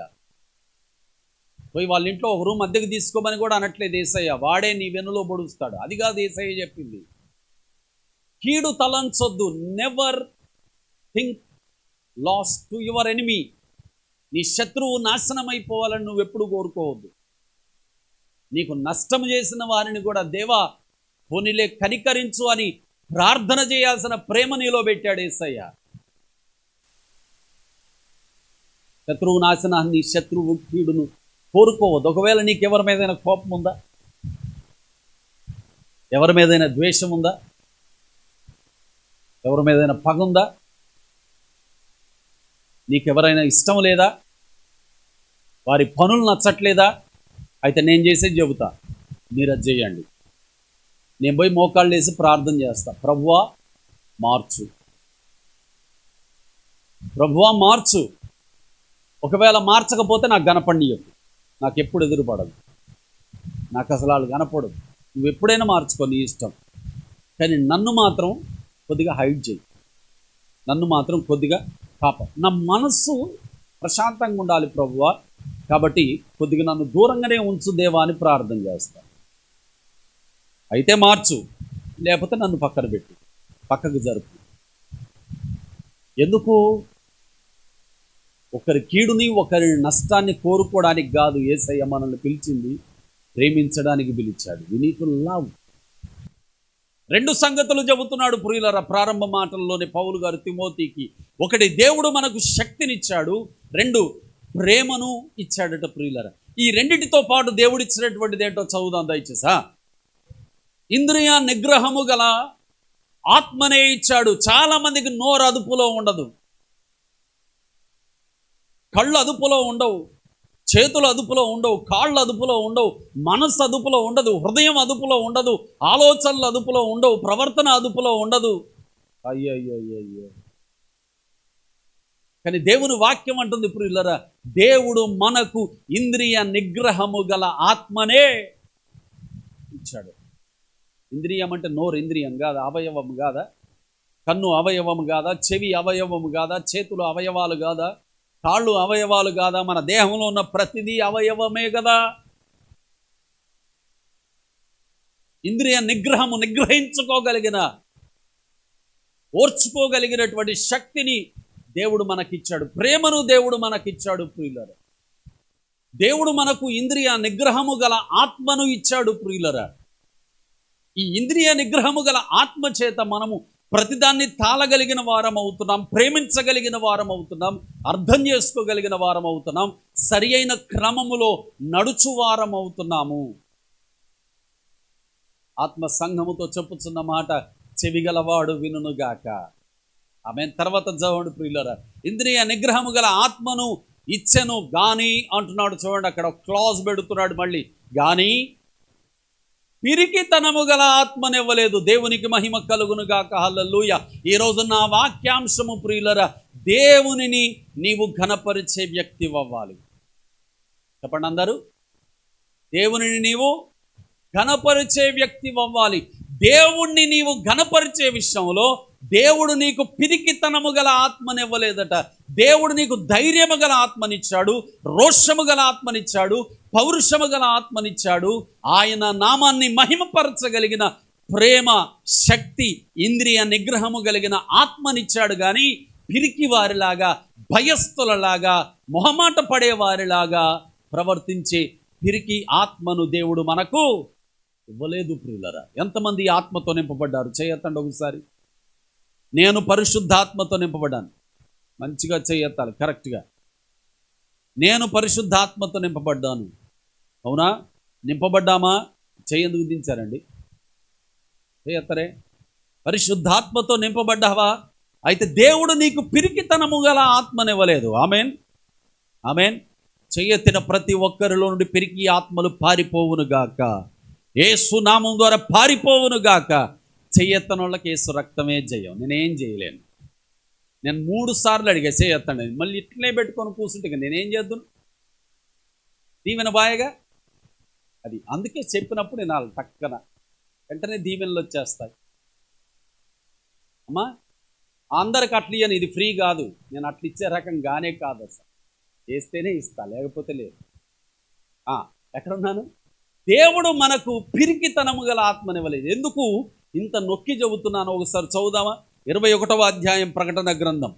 పోయి వాళ్ళ ఇంట్లో ఒక రూమ్ అద్దెకు తీసుకోమని కూడా అనట్లేదు యేసయ్య. వాడే నీ వెన్నులో పొడుస్తాడు, అది కాదు యేసయ్య చెప్పింది. కీడు తలంచొద్దు. Never think loss to your enemy. నీ శత్రువు నాశనం అయిపోవాలని నువ్వు ఎప్పుడు కోరుకోవద్దు. నీకు నష్టం చేసిన వారిని కూడా దేవా పోనీలే కనికరించు అని ప్రార్థన చేయాల్సిన ప్రేమ నీలో పెట్టాడు యేసయ్య. శత్రువు నాశనాన్ని, శత్రువు కీడును కోరుకోవద్దు. ఒకవేళ నీకు ఎవరి మీదైనా కోపం ఉందా? ఎవరి మీదైనా ద్వేషం ఉందా? ఎవరి మీదైనా పగ ఉందా? నీకెవరైనా ఇష్టం లేదా? వారి పనులు నచ్చట్లేదా? అయితే నేను చేసేది చెబుతా, మీరు అది చేయండి. నేను పోయి మోకాళ్ళు వేసి ప్రార్థన చేస్తా, ప్రభువా మార్చు, ప్రభువా మార్చు. ఒకవేళ మార్చకపోతే నాకు కనపడియకు, నాకు ఎప్పుడు ఎదురుపడదు, నాకు అసలు వాళ్ళు కనపడదు. నువ్వు ఎప్పుడైనా మార్చుకో, నీ ఇష్టం. కానీ నన్ను మాత్రం కొద్దిగా హైడ్ చేయి, నన్ను మాత్రం కొద్దిగా కాపాడు. నా మనస్సు ప్రశాంతంగా ఉండాలి ప్రభువా, కాబట్టి కొద్దిగా నన్ను దూరంగానే ఉంచు దేవా అని ప్రార్థన చేస్తా. అయితే మార్చు, లేకపోతే నన్ను పక్కన పెట్టు, పక్కకు జరుపు. ఎందుకు? ఒకరి కీడుని, ఒకరి నష్టాన్ని కోరుకోవడానికి కాదు యేసయ్య మనల్ని పిలిచింది, ప్రేమించడానికి పిలిచాడు. వి నీడ్ టు లవ్. 2 సంగతులు చెబుతున్నాడు ప్రియులరా ప్రారంభ మాటల్లోనే పౌలు గారు తిమోతికి. 1, దేవుడు మనకు శక్తినిచ్చాడు. 2, ప్రేమను ఇచ్చాడట ప్రియులరా. ఈ రెండిటితో పాటు దేవుడు ఇచ్చినటువంటిది ఏంటో చదువుదాం దయచేసా. ఇంద్రియ నిగ్రహము గల ఆత్మనే ఇచ్చాడు. చాలా మందికి నోరు అదుపులో ఉండదు, కళ్ళు అదుపులో ఉండవు, చేతులు అదుపులో ఉండవు, కాళ్ళు అదుపులో ఉండవు, మనస్సు అదుపులో ఉండదు, హృదయం అదుపులో ఉండదు, ఆలోచనలు అదుపులో ఉండవు, ప్రవర్తన అదుపులో ఉండదు. అయ్యయ్యో. కానీ దేవుని వాక్యం అంటుంది ప్రియులరా, దేవుడు మనకు ఇంద్రియ నిగ్రహము గల ఆత్మనే ఇచ్చాడు. ఇంద్రియం అంటే నోరు ఇంద్రియం కాదా? అవయవం కాదా? కన్ను అవయవం కాదా? చెవి అవయవం కాదా? చేతులు అవయవాలు కాదా? కాళ్ళు అవయవాలు కాదా? మన దేహంలో ఉన్న ప్రతిదీ అవయవమే కదా. ఇంద్రియ నిగ్రహము, నిగ్రహించుకోగలిగిన, ఓర్చుకోగలిగినటువంటి శక్తిని దేవుడు మనకిచ్చాడు. ప్రేమను దేవుడు మనకిచ్చాడు ప్రియులరా. దేవుడు మనకు ఇంద్రియ నిగ్రహము గల ఆత్మను ఇచ్చాడు ప్రియులరా. ఈ ఇంద్రియ నిగ్రహము గల ఆత్మ చేత మనము ప్రతిదాన్ని తాళగలిగిన వారం అవుతున్నాం, ప్రేమించగలిగిన వారం అవుతున్నాం, అర్థం చేసుకోగలిగిన వారం అవుతున్నాం, సరి అయిన క్రమములో నడుచు వారం అవుతున్నాము. ఆత్మ సంఘముతో చెప్పుచున్న మాట చెవిగలవాడు వినుగాక. ఆమె తర్వాత చదవండి ప్రియులరా. ఇంద్రియ నిగ్రహము గల ఆత్మను ఇచ్చెను గాని అంటున్నాడు. చూడండి, అక్కడ క్లాజ్ పెడుతున్నాడు మళ్ళీ. గాని పిరికితనము గల ఆత్మనివ్వలేదు. దేవునికి మహిమ కలుగునుగాక. హల్లెలూయా. ఈరోజు నా వాక్యాంశము ప్రియులరా, దేవునిని నీవు ఘనపరిచే వ్యక్తి అవ్వాలి. చెప్పండి అందరూ, దేవునిని నీవు ఘనపరిచే వ్యక్తి అవ్వాలి. దేవుణ్ణి నీవు ఘనపరిచే విషయంలో దేవుడు నీకు పిరికితనము గల ఆత్మనివ్వలేదట. దేవుడు నీకు ధైర్యము గల ఆత్మనిచ్చాడు, రోషము గల ఆత్మనిచ్చాడు, పౌరుషము గల ఆత్మనిచ్చాడు. ఆయన నామాన్ని మహిమపరచగలిగిన ప్రేమ, శక్తి, ఇంద్రియ నిగ్రహము కలిగిన ఆత్మనిచ్చాడు. కానీ పిరికి వారిలాగా, భయస్థులలాగా, మొహమాట పడే వారిలాగా ప్రవర్తించే పిరికి ఆత్మను దేవుడు మనకు ఇవ్వలేదు ప్రియులరా. ఎంతమంది ఆత్మతో నింపబడ్డారు? చేయొత్తండి ఒకసారి. నేను పరిశుద్ధాత్మతో నింపబడ్డాను. మంచిగా చేయొత్తాలి కరెక్ట్గా. నేను పరిశుద్ధాత్మతో నింపబడ్డాను. అవునా? నింపబడ్డామా? ఎందుకు దించారండి? చేయత్తరే. పరిశుద్ధాత్మతో నింపబడ్డావా? అయితే దేవుడు నీకు పిరికితనము గల ఆత్మనివ్వలేదు. Amen, amen. చెయ్యెత్తిన ప్రతి ఒక్కరిలో నుండి పిరికి ఆత్మలు పారిపోవును గాక. యేసు నామం ద్వారా పారిపోవును గాక. చెయ్యెత్తన వాళ్ళకి యేసు రక్తమే జయం. నేనేం చేయలేను. నేను 3 సార్లు అడిగా చేయెత్తండి, మళ్ళీ ఇట్లనే పెట్టుకొని కూర్చుంటే నేనేం చేద్దును? దీవెన బాయగా అది. అందుకే చెప్పినప్పుడు నేను వాళ్ళు టక్కన వెంటనే దీవెనలు వచ్చేస్తాయి. అమ్మా, అందరికి అట్లా ఇయ్యను, ఇది ఫ్రీ కాదు. నేను అట్లా ఇచ్చే రకంగానే కాదు. అసలు వేస్తేనే ఇస్తా, లేకపోతే లేదు. ఎక్కడున్నాను? దేవుడు మనకు పిరికితనము గల ఆత్మనివ్వలేదు. ఎందుకు ఇంత నొక్కి చెబుతున్నాను? ఒకసారి చదువుదామా? 21వ అధ్యాయం ప్రకటన గ్రంథం.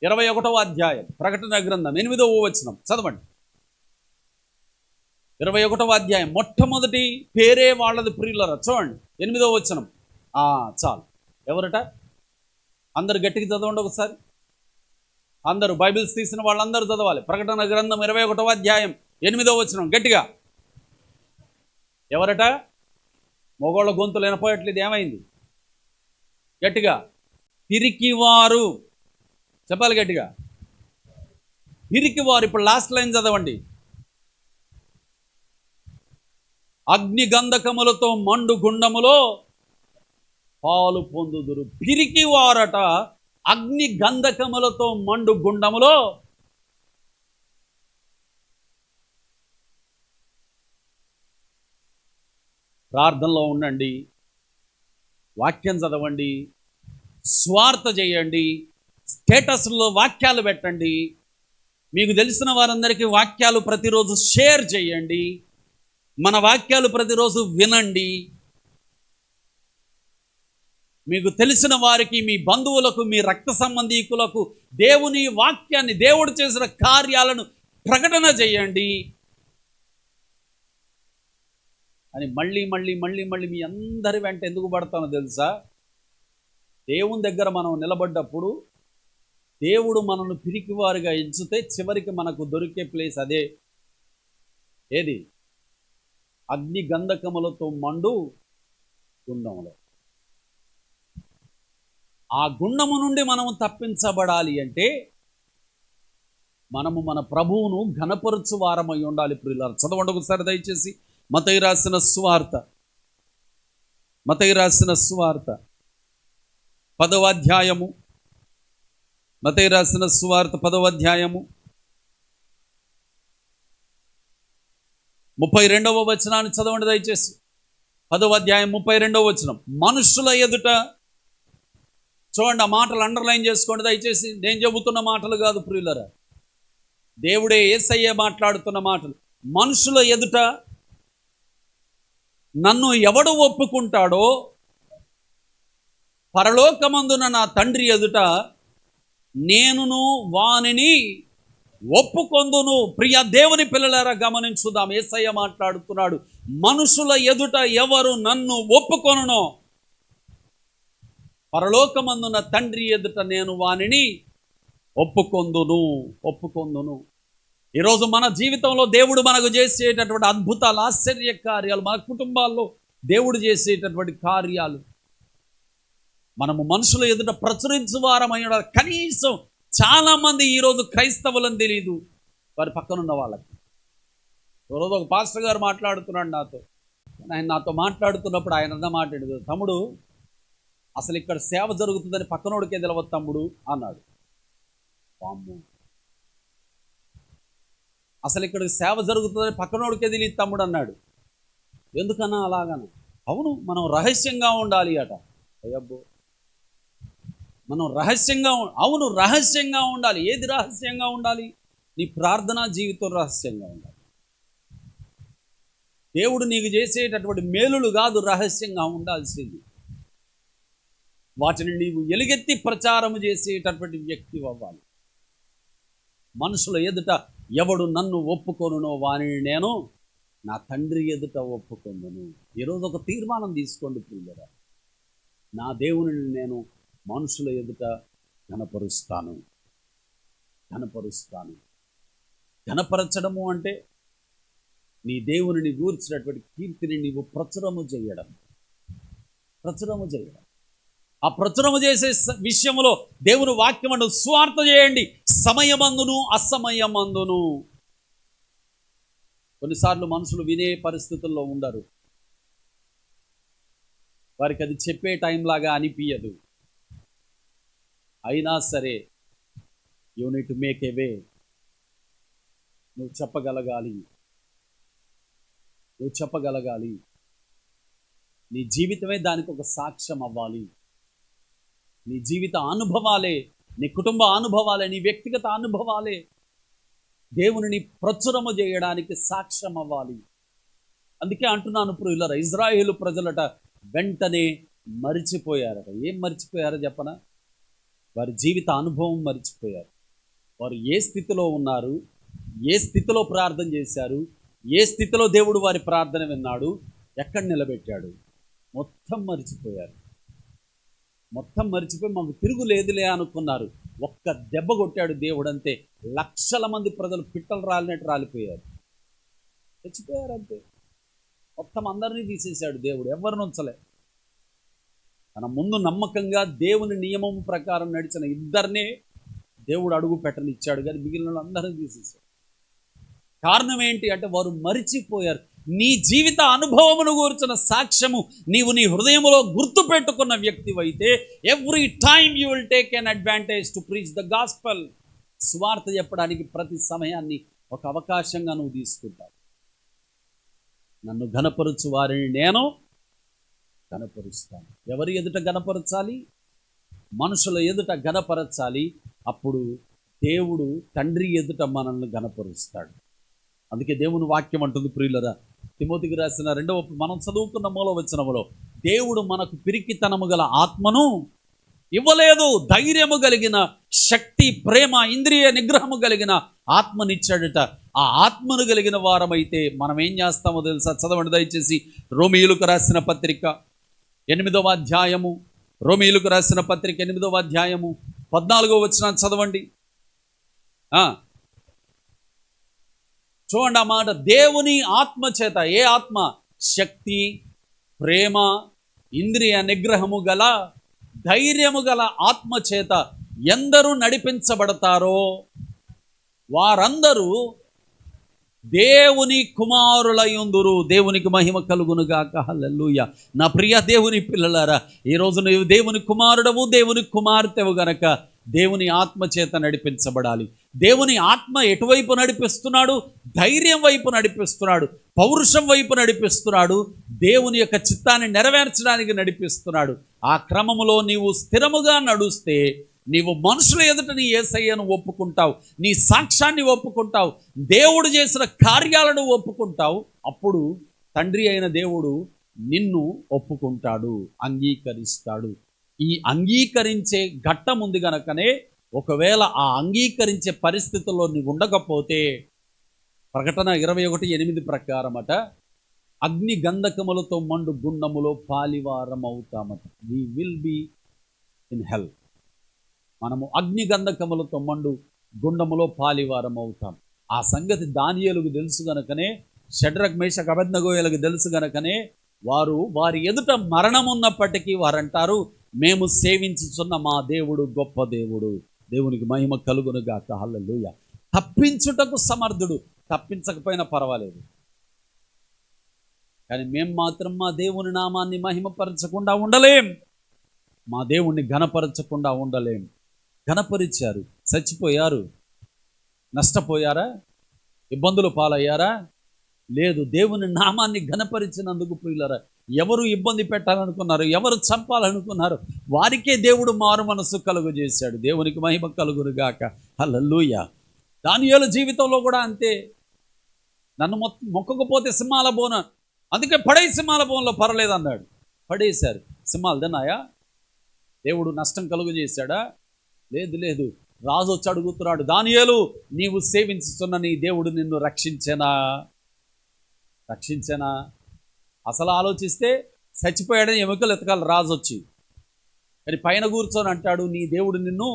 21వ అధ్యాయం ప్రకటన గ్రంథం 8వ వచనం చదవండి. 21వ అధ్యాయం మొట్టమొదటి పేరే వాళ్ళది ప్రియులరా. చూడండి 8వ వచనం. చాలు. ఎవరట? అందరు గట్టిగా చదవండి ఒకసారి. అందరూ బైబిల్స్ తీసిన వాళ్ళందరూ చదవాలి. ప్రకటన గ్రంథం 21వ అధ్యాయం 8వ వచనం గట్టిగా. ఎవరట? మొగోళ్ళ గొంతులు వినపోయట్లేదు. ఏమైంది? గట్టిగా. పిరికివారు. చెప్పాలి గట్టిగా. పిరికివారు. ఇప్పుడు లాస్ట్ లైన్ చదవండి. అగ్ని గంధకములతో మండు గుండములో పాలు పొందుదురు. పిరికివారట అగ్ని గంధకములతో మండు గుండములో. ప్రార్థనలో ఉండండి, వాక్యం చదవండి, స్వార్థ చేయండి, స్టేటస్లో వాక్యాలు పెట్టండి, మీకు తెలిసిన వారందరికీ వాక్యాలు ప్రతిరోజు షేర్ చేయండి, మన వాక్యాలు ప్రతిరోజు వినండి. మీకు తెలిసిన వారికి, మీ బంధువులకు, మీ రక్త సంబంధీకులకు దేవుని వాక్యాన్ని, దేవుడు చేసిన కార్యాలను ప్రకటన చేయండి అని మళ్ళీ మళ్ళీ మళ్ళీ మళ్ళీ మీ అందరి వెంట ఎందుకు పడతానో తెలుసా? దేవుని దగ్గర మనం నిలబడ్డప్పుడు దేవుడు మనల్ని పిరికివారుగా ఎంచితే చివరికి మనకు దొరికే ప్లేస్ అదే. ఏది? అగ్ని గంధకములతో మండు గుండములో. ఆ గుండము నుండి మనము తప్పించబడాలి అంటే మనము మన ప్రభువును ఘనపరచు వారమై ఉండాలి. ప్రియులారా చదవండి ఒకసారి దయచేసి. మత్తయి రాసిన సువార్త, మత్తయి రాసిన సువార్త 10వ అధ్యాయము, మత్తయి రాసిన సువార్త 10వ అధ్యాయము 32వ వచనాన్ని చదవండి దయచేసి. 10వ అధ్యాయం 32వ వచనం. మనుషుల ఎదుట. చూడండి, ఆ మాటలు అండర్లైన్ చేసుకోండి దయచేసి. నేను చెబుతున్న మాటలు కాదు ప్రియులరా, దేవుడే యేసయ్య మాట్లాడుతున్న మాటలు. మనుషుల ఎదుట నన్ను ఎవడు ఒప్పుకుంటాడో పరలోకమందున నా తండ్రి ఎదుట నేనును వానిని ఒప్పుకొందును. ప్రియ దేవుని పిల్లలారా గమనించుదాం. యేసయ్య మాట్లాడుతున్నాడు. మనుషుల ఎదుట ఎవరు నన్ను ఒప్పుకొనునో పరలోకమందున తండ్రి ఎదుట నేను వానిని ఒప్పుకొందును, ఒప్పుకొందును. ఈరోజు మన జీవితంలో దేవుడు మనకు చేసేటటువంటి అద్భుతాలు, ఆశ్చర్య కార్యాలు, మన కుటుంబాల్లో దేవుడు చేసేటటువంటి కార్యాలు మనము మనుషుల ఎదుట ప్రచురించు వారమై ఉండాలి. కనీసం చాలామంది ఈరోజు క్రైస్తవులని తెలియదు వారి పక్కనున్న వాళ్ళకి. ఈరోజు ఒక పాస్టర్ గారు మాట్లాడుతున్నాడు నాతో. ఆయన నాతో మాట్లాడుతున్నప్పుడు ఆయన అన్న మాట్లాడేది, తమ్ముడు అసలు ఇక్కడ సేవ జరుగుతుందని పక్కనోడికే తెలవదు తమ్ముడు అన్నాడు. వామ్మో, అసలు ఇక్కడ సేవ జరుగుతుందని పక్కనోడికే తెలియదు తమ్ముడు అన్నాడు. ఎందుకన్నా అలాగన? అవును, మనం రహస్యంగా ఉండాలి అట. అయ్యబ్బో, మనం రహస్యంగా, అవును రహస్యంగా ఉండాలి. ఏది రహస్యంగా ఉండాలి? నీ ప్రార్థనా జీవితం రహస్యంగా ఉండాలి. దేవుడు నీకు చేసేటటువంటి మేలులు కాదు రహస్యంగా ఉండాల్సింది, వాటిని నీవు ఎలుగెత్తి ప్రచారము చేసేటటువంటి వ్యక్తి అవ్వాలి. మనుషుల ఎదుట ఎవడు నన్ను ఒప్పుకొనునో వానిని నేను నా తండ్రి ఎదుట ఒప్పుకొందును. ఈరోజు ఒక తీర్మానం తీసుకోండి ప్రియులారా, నా దేవునిని నేను మనుషుల ఎదుట ఘనపరుస్తాను. ఘనపరచడము అంటే నీ దేవునిని గూర్చినటువంటి కీర్తిని నీవు ప్రచురము చేయడం. ఆ ప్రచురము చేసే విషయంలో దేవుని వాక్యమును స్వార్థ చేయండి, సమయమందును అసమయమందును. కొన్నిసార్లు మనుషులు వినే పరిస్థితుల్లో ఉండరు, వారికి అది చెప్పే టైంలాగా అనిపించదు. అయినా సరే you need to make a way. నువ్వు చెప్పగలగాలి. నీ జీవితమే దానికి ఒక సాక్ష్యం అవ్వాలి. నీ జీవిత అనుభవాలే, నీ కుటుంబ అనుభవాలే, నీ వ్యక్తిగత అనుభవాలే దేవునిని ప్రచురము చేయడానికి సాక్ష్యం అవ్వాలి. అందుకే అంటున్నాను ప్రియులారా, ఇజ్రాయేలు ప్రజలట వెంటనే మరిచిపోయారట. ఏం మరిచిపోయారో చెప్పనా? వారి జీవిత అనుభవం మరిచిపోయారు. వారు ఏ స్థితిలో ఉన్నారు, ఏ స్థితిలో ప్రార్థన చేశారు, ఏ స్థితిలో దేవుడు వారి ప్రార్థన విన్నాడు, ఎక్కడ నిలబెట్టాడు, మొత్తం మరిచిపోయి మాకు తిరుగులేదులే అనుకున్నారు. ఒక్క దెబ్బ కొట్టాడు దేవుడు, అంతే. లక్షల మంది ప్రజలు పిట్టలు రాలినట్టు రాలిపోయారు, చచ్చిపోయారు అంతే. మొత్తం అందరినీ తీసేశాడు దేవుడు, ఎవరిని ఉంచలే. తన ముందు నమ్మకంగా దేవుని నియమం ప్రకారం నడిచిన ఇద్దరినే దేవుడు అడుగు పెట్టనిచ్చాడు, కానీ మిగిలిన అందరినీ తీసేశాడు. కారణం ఏంటి అంటే వారు మరిచిపోయారు. నీ జీవిత అనుభవమును గురించిన సాక్ష్యము నీవు నీ హృదయంలో గుర్తు పెట్టుకున్న వ్యక్తివైతే every time you will take an advantage to preach the gospel. స్వార్థ చెప్పడానికి ప్రతి సమయాన్ని ఒక అవకాశంగా నువ్వు తీసుకుంటావు. నన్ను ఘనపరచు వారిని నేను ఘనపరుస్తాను. ఎవరి ఎదుట ఘనపరచాలి? మనుషుల ఎదుట ఘనపరచాలి. అప్పుడు దేవుడు తండ్రి ఎదుట మనల్ని ఘనపరుస్తాడు. అందుకే దేవుని వాక్యం అంటుంది ప్రియులరా, తిమోతికి రాసిన 2వ మనం చదువుకున్న మూలవచనములో, దేవుడు మనకు పిరికితనము గల ఆత్మను ఇవ్వలేదు, ధైర్యము కలిగిన శక్తి, ప్రేమ, ఇంద్రియ నిగ్రహము కలిగిన ఆత్మనిచ్చాడట. ఆ ఆత్మను కలిగిన వారమైతే మనం ఏం చేస్తామో తెలుసా? చదవండి దయచేసి. రోమీయులకు రాసిన పత్రిక 8వ అధ్యాయము, రోమీయులకు రాసిన పత్రిక 8వ అధ్యాయము 14వ వచనం చదవండి. చూడండి ఆ మాట. దేవుని ఆత్మ చేత, ఏ ఆత్మ? శక్తి, ప్రేమ, ఇంద్రియ నిగ్రహము గల, ధైర్యము గల ఆత్మ చేత ఎందరూ నడిపించబడతారో వారందరూ దేవుని కుమారులయుందురు. దేవునికి మహిమ కలుగునుగాక. హల్లెలూయా. నా ప్రియ దేవుని పిల్లలారా, ఈరోజు నువ్వు దేవుని కుమారుడవు, దేవుని కుమార్తెవు గనక దేవుని ఆత్మ చేత నడిపించబడాలి. దేవుని ఆత్మ ఎటువైపు నడిపిస్తున్నాడు? ధైర్యం వైపు నడిపిస్తున్నాడు, పౌరుషం వైపు నడిపిస్తున్నాడు, దేవుని యొక్క చిత్తాన్ని నెరవేర్చడానికి నడిపిస్తున్నాడు. ఆ క్రమములో నీవు స్థిరముగా నడుస్తే నీవు మనుషుల ఎదుట నీ యేసయ్యను ఒప్పుకుంటావు, నీ సాక్ష్యాన్ని ఒప్పుకుంటావు, దేవుడు చేసిన కార్యాలను ఒప్పుకుంటావు. అప్పుడు తండ్రి అయిన దేవుడు నిన్ను ఒప్పుకుంటాడు, అంగీకరిస్తాడు. ఈ అంగీకరించే ఘట్టం ఉంది గనకనే, ఒకవేళ ఆ అంగీకరించే పరిస్థితుల్లో నీవు ఉండకపోతే, ప్రకటన 21:8 ప్రకారమట, అగ్ని గంధకములతో మండు గుండములో పాలివారం అవుతామట. We will be in hell. మనము అగ్ని గంధకములతో మండు గుండములో పాలివారం అవుతాం. ఆ సంగతి దానియేలుకు తెలుసు గనకనే, షడ్రక్ మేషక్ అబేద్నెగోలకు తెలుసు గనకనే, వారి ఎదుట మరణం ఉన్నప్పటికీ వారంటారు, మేము సేవించుచున్న మా దేవుడు గొప్ప దేవుడు. దేవునికి మహిమ కలుగునుగాక. హల్లెలూయా. తప్పించుటకు సమర్థుడు, తప్పించకపోయినా పర్వాలేదు, కానీ మేము మాత్రం మా దేవుని నామాన్ని మహిమపరచకుండా ఉండలేం, మా దేవుణ్ణి ఘనపరచకుండా ఉండలేం. ఘనపరిచారు, చచ్చిపోయారు, నష్టపోయారా? ఇబ్బందులు పాలయ్యారా? లేదు. దేవుని నామాన్ని ఘనపరిచినందుకు ప్రియులారా, ఎవరు ఇబ్బంది పెట్టాలనుకున్నారు, ఎవరు చంపాలనుకున్నారు, వారికే దేవుడు మారు మనస్సు కలుగజేశాడు. దేవునికి మహిమ కలుగునుగాక. హల్లెలూయా. దానియేలు జీవితంలో కూడా అంతే. నన్ను మొక్కకపోతే సింహాల బోన, అందుకే పడే సింహాల బోన్లో పర్లేదు అన్నాడు. పడేశారు. సింహాలు తిన్నాయా? దేవుడు నష్టం కలుగజేశాడా? లేదు. రాజు వచ్చి అడుగుతున్నాడు, దానియేలు నీవు సేవించుతున్న నీ దేవుడు నిన్ను రక్షించెనా? రక్షించానా? అసలు ఆలోచిస్తే చచ్చిపోయాడని ఎముకలు ఎతకాలి రాజు వచ్చి, కానీ పైన కూర్చొని అంటాడు నీ దేవుడు నిన్ను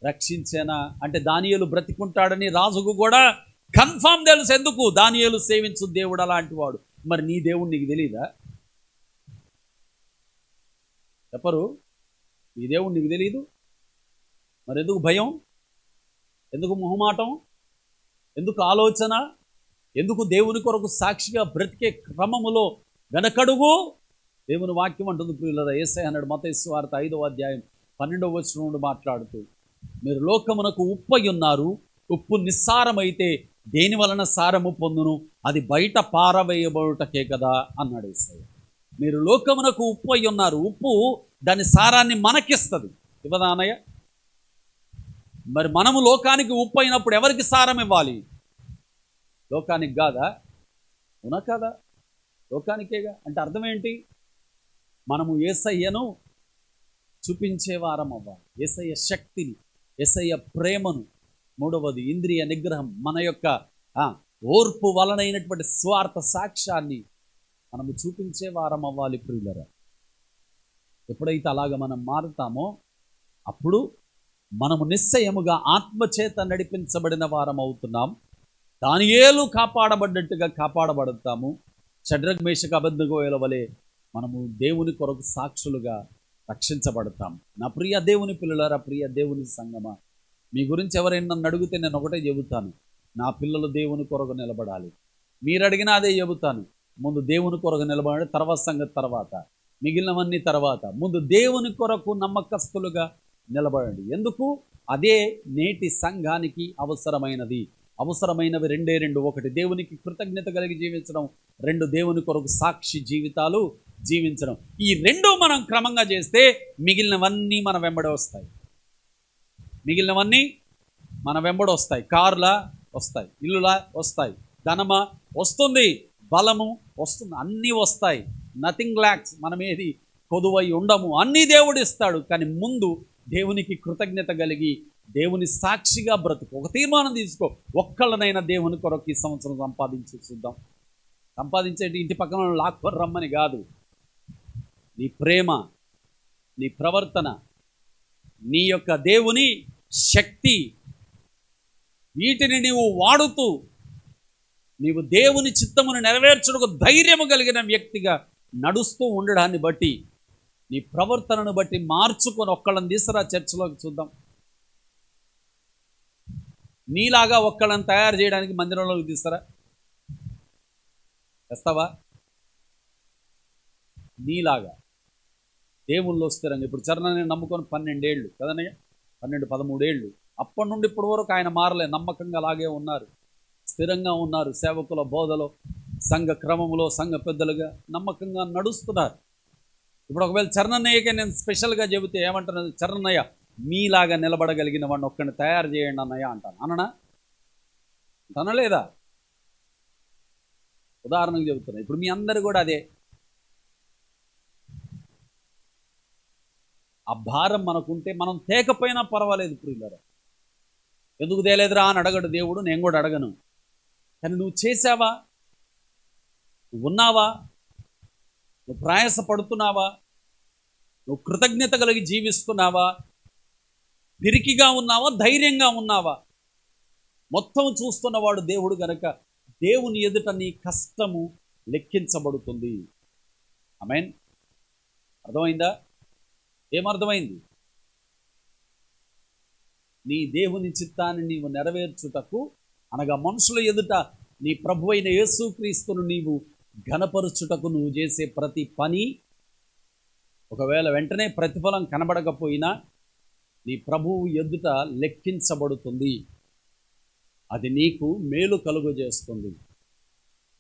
రక్షించానా అంటే దానియేలు బ్రతికుంటాడని రాజుకు కూడా కన్ఫామ్ తెలుసు. ఎందుకు? దానియేలు సేవించు దేవుడు అలాంటి వాడు. మరి నీ దేవుడు నీకు తెలియదా? చెప్పరు, నీ దేవుడు నీకు తెలియదు. మరి ఎందుకు భయం? ఎందుకు మొహమాటం? ఎందుకు ఆలోచన? ఎందుకు దేవుని కొరకు సాక్షిగా బ్రతికే క్రమములో వెనకడుగు? దేవుని వాక్యం అంటుంది ప్రియులారా, యేసయ్య అన్నాడు మత్తయి సువార్త 5వ అధ్యాయం 12వ వచనం నుండి మాట్లాడుతూ, మీరు లోకమునకు ఉప్పై ఉన్నారు, ఉప్పు నిస్సారమైతే దేని వలన సారము పొందును? అది బయట పారవేయబడుటకే కదా అన్నాడు యేసయ్య. మీరు లోకమునకు ఉప్పై ఉన్నారు. ఉప్పు దాని సారాన్ని మనకిస్తుంది, ఇవ్వదా అన్నయ్య? మరి మనము లోకానికి ఉప్పు అయినప్పుడు ఎవరికి సారం ఇవ్వాలి? లోకానికి కాదా? అవునా కదా? లోకానికేగా. అంటే అర్థం ఏంటి? మనము యేసయ్యను చూపించే వారం అవ్వాలి. యేసయ్య శక్తిని, యేసయ్య ప్రేమను. మూడవది ఇంద్రియ నిగ్రహం, మన యొక్క ఓర్పు వలనైనటువంటి స్వార్థ సాక్ష్యాన్ని మనము చూపించే వారం అవ్వాలి ప్రియులరా. ఎప్పుడైతే అలాగ మనం మారుతామో అప్పుడు మనము నిశ్చయముగా ఆత్మచేత నడిపించబడిన వారం అవుతున్నాం. దానియేలు కాపాడబడ్డట్టుగా కాపాడబడతాము. షడ్రక్ మేషక్ అబేద్నెగోల వలె మనము దేవుని కొరకు సాక్షులుగా రక్షించబడతాం. నా ప్రియ దేవుని పిల్లలారా, ప్రియ దేవుని సంగమా, మీ గురించి ఎవరైనా నన్ను అడిగితే నేను ఒకటే చెబుతాను, నా పిల్లలు దేవుని కొరకు నిలబడాలి. మీరు అడిగినా అదే చెబుతాను, ముందు దేవుని కొరకు నిలబడాలి, తర్వాత సంగతి తర్వాత, మిగిలినవన్నీ తర్వాత. ముందు దేవుని కొరకు నమ్మకస్తులుగా నిలబడండి. ఎందుకు? అదే నేటి సంఘానికి అవసరమైనది. అవసరమైనవి రెండే రెండు. ఒకటి దేవునికి కృతజ్ఞత కలిగి జీవించడం, రెండు దేవుని కొరకు సాక్షి జీవితాలు జీవించడం. ఈ రెండు మనం క్రమంగా చేస్తే మిగిలినవన్నీ మన వెంబడి వస్తాయి. మిగిలినవన్నీ మన వెంబడి వస్తాయి. కార్లా వస్తాయి, ఇల్లులా వస్తాయి, ధనమా వస్తుంది, బలము వస్తుంది, అన్నీ వస్తాయి. నథింగ్ ల్యాక్స్. మనం ఏది కొదువై ఉండము, అన్నీ దేవుడు ఇస్తాడు. కానీ ముందు దేవునికి కృతజ్ఞత కలిగి దేవుని సాక్షిగా బ్రతుకు. ఒక తీర్మానం తీసుకో, ఒక్కళ్ళనైనా దేవుని కొరకు ఈ సంవత్సరం సంపాదించి చూద్దాం. సంపాదించేటి ఇంటి పక్కన లాక్కొని రమ్మని కాదు. నీ ప్రేమ, నీ ప్రవర్తన, నీ యొక్క దేవుని శక్తి, వీటిని నీవు వాడుతూ నీవు దేవుని చిత్తమును నెరవేర్చుటకు ధైర్యము కలిగిన వ్యక్తిగా నడుస్తూ ఉండడాన్ని బట్టి, నీ ప్రవర్తనను బట్టి మార్చుకొని ఒక్కళ్ళని తీసుకురా చర్చిలోకి చూద్దాం. నీలాగా ఒక్కళ్ళని తయారు చేయడానికి మందిరంలోకి తీసుకురా. తెస్తావా? నీలాగా దేవుల్లో స్థిరంగా. ఇప్పుడు చరణాన్ని నమ్ముకొని 12 ఏళ్ళు కదనయ్య, 12-13 ఏళ్ళు. అప్పటి నుండి ఇప్పటి వరకు ఆయన మారలే, నమ్మకంగా అలాగే ఉన్నారు, స్థిరంగా ఉన్నారు. సేవకుల బోధలో, సంఘ క్రమములో, సంఘ పెద్దలుగా నమ్మకంగా నడుస్తున్నారు. ఇప్పుడు ఒకవేళ చరణన్నయ్యకే నేను స్పెషల్గా చెబితే ఏమంటున్నది? చరణన్నయ్య మీలాగా నిలబడగలిగిన వాడిని ఒక్కడిని తయారు చేయండి అన్నయ్య అంటాను. అననా? అనలేదా? ఉదాహరణకు చెబుతున్నా. ఇప్పుడు మీ అందరు కూడా అదే. ఆ భారం మనకుంటే మనం తేకపోయినా పర్వాలేదు ప్రియులారా. ఎందుకు తేలేదురా అని అడగడు దేవుడు, నేను కూడా అడగను. కానీ నువ్వు చేసావా? నువ్వు ఉన్నావా? నువ్వు ప్రయాసపడుతున్నావా? నువ్వు కృతజ్ఞత కలిగి జీవిస్తున్నావా? పిరికిగా ఉన్నావా? ధైర్యంగా ఉన్నావా? మొత్తం చూస్తున్నవాడు దేవుడు గనక దేవుని ఎదుట నీ కష్టము లెక్కించబడుతుంది. ఆమేన్. అర్థమైందా? ఏమర్థమైంది? నీ దేవుని చిత్తాన్ని నీవు నెరవేర్చుటకు, అనగా మనుషుల ఎదుట నీ ప్రభువైన యేసుక్రీస్తును నీవు ఘనపరచుటకు నువ్వు చేసే ప్రతి పని, ఒకవేళ వెంటనే ప్రతిఫలం కనబడకపోయినా నీ ప్రభువు ఎదుట లెక్కించబడుతుంది. అది నీకు మేలు కలుగజేస్తుంది.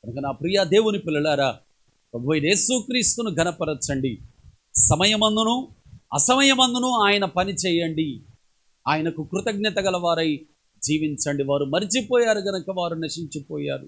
కనుక నా ప్రియ దేవుని పిల్లలారా, ప్రభువైన యేసుక్రీస్తును ఘనపరచండి. సమయమందును అసమయమందును ఆయన పని చేయండి. ఆయనకు కృతజ్ఞత గలవారై జీవించండి. వారు మరిచిపోయారు గనక వారు నశించిపోయారు.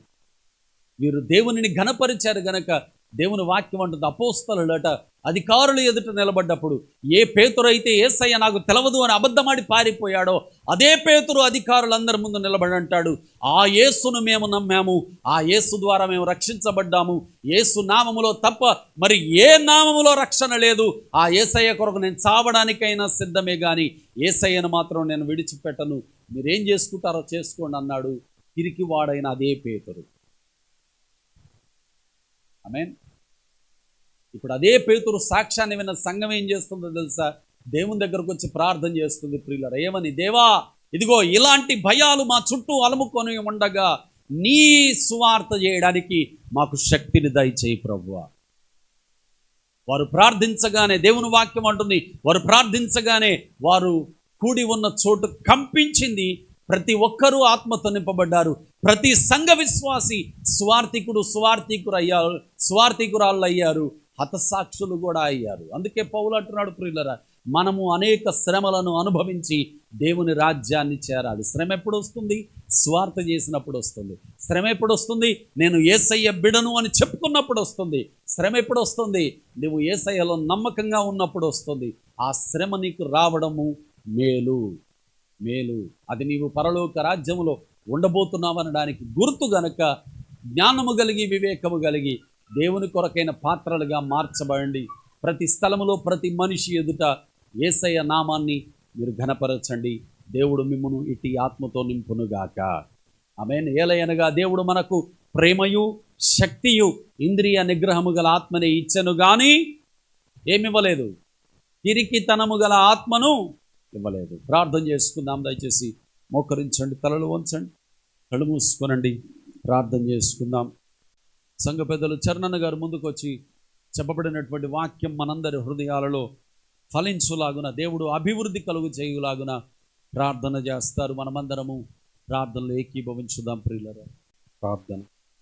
వీరు దేవునిని ఘనపరిచారు గనక దేవుని వాక్యం అంటుంది, అపోస్తలులట అధికారులు ఎదుట నిలబడ్డప్పుడు ఏ పేతురు అయితే యేసయ్య నాకు తెలవదు అని అబద్ధమాడి పారిపోయాడో అదే పేతురు అధికారులందరి ముందు నిలబడి అంటాడు, ఆ యేసును మేము నమ్మాము, ఆ యేసు ద్వారా మేము రక్షించబడ్డాము, యేసు నామములో తప్ప మరి ఏ నామములో రక్షణ లేదు, ఆ యేసయ్య కొరకు నేను చావడానికైనా సిద్ధమే కానీ యేసయ్యను మాత్రం నేను విడిచిపెట్టను, మీరేం చేసుకుంటారో చేసుకోండి అన్నాడు పిరికివాడైన అదే పేతురు. ఆమేన్. ఇప్పుడు అదే పేతురు సాక్ష్యాన్ని విన్న సంఘం ఏం చేస్తుందో తెలుసా? దేవుని దగ్గరకు వచ్చి ప్రార్థన చేస్తుంది. ప్రియులారా, ఏమని? దేవా, ఇదిగో ఇలాంటి భయాలు మా చుట్టూ అలుముకొని ఉండగా నీ సువార్త చేయడానికి మాకు శక్తిని దయచేయి ప్రభువా. వారు ప్రార్థించగానే, దేవుని వాక్యం అంటుంది, వారు ప్రార్థించగానే వారు కూడి ఉన్న చోటు కంపించింది. ప్రతి ఒక్కరూ ఆత్మతో నింపబడ్డారు. ప్రతి సంఘ విశ్వాసి స్వార్థికురాళ్ళు అయ్యారు, హతసాక్షులు కూడా అయ్యారు. అందుకే పౌలు అంటున్నాడు, ప్రియులరా, మనము అనేక శ్రమలను అనుభవించి దేవుని రాజ్యాన్ని చేరాలి. శ్రమ ఎప్పుడు వస్తుంది? స్వార్థ చేసినప్పుడు వస్తుంది. శ్రమ ఎప్పుడు వస్తుంది? నేను యేసయ్య బిడను అని చెప్పుకున్నప్పుడు వస్తుంది. శ్రమ ఎప్పుడు వస్తుంది? నువ్వు యేసయ్యలో నమ్మకంగా ఉన్నప్పుడు వస్తుంది. ఆ శ్రమ నీకు రావడము మేలు. అది నీవు పరలోక రాజ్యములో ఉండబోతున్నావు అనడానికి గుర్తు గనక జ్ఞానము కలిగి వివేకము కలిగి దేవుని కొరకైన పాత్రలుగా మార్చబడండి. ప్రతి స్థలములో ప్రతి మనిషి ఎదుట యేసయ్య నామాన్ని మీరు ఘనపరచండి. దేవుడు మిమ్మును ఇట్టి ఆత్మతో నింపునుగాక. ఆమేన్. ఏలయనగా దేవుడు మనకు ప్రేమయు శక్తియు ఇంద్రియ నిగ్రహము గల ఆత్మనే ఇచ్చెను గాని ఏమివ్వలేదు, పిరికితనము గల ఆత్మను ఇవ్వలేదు. ప్రార్థన చేసుకుందాం. దయచేసి మోకరించండి, తలలు వంచండి, కళ్ళు మూసుకొనండి, ప్రార్థన చేసుకుందాం. సంఘ పెద్దలు చరణన్న గారు ముందుకు వచ్చి చెప్పబడినటువంటి వాక్యం మనందరి హృదయాలలో ఫలించులాగున, దేవుడు అభివృద్ధి కలుగు చేయులాగున ప్రార్థన చేస్తారు. మనమందరము ప్రార్థనలు ఏకీభవించుదాం. ప్రియులరా, ప్రార్థన.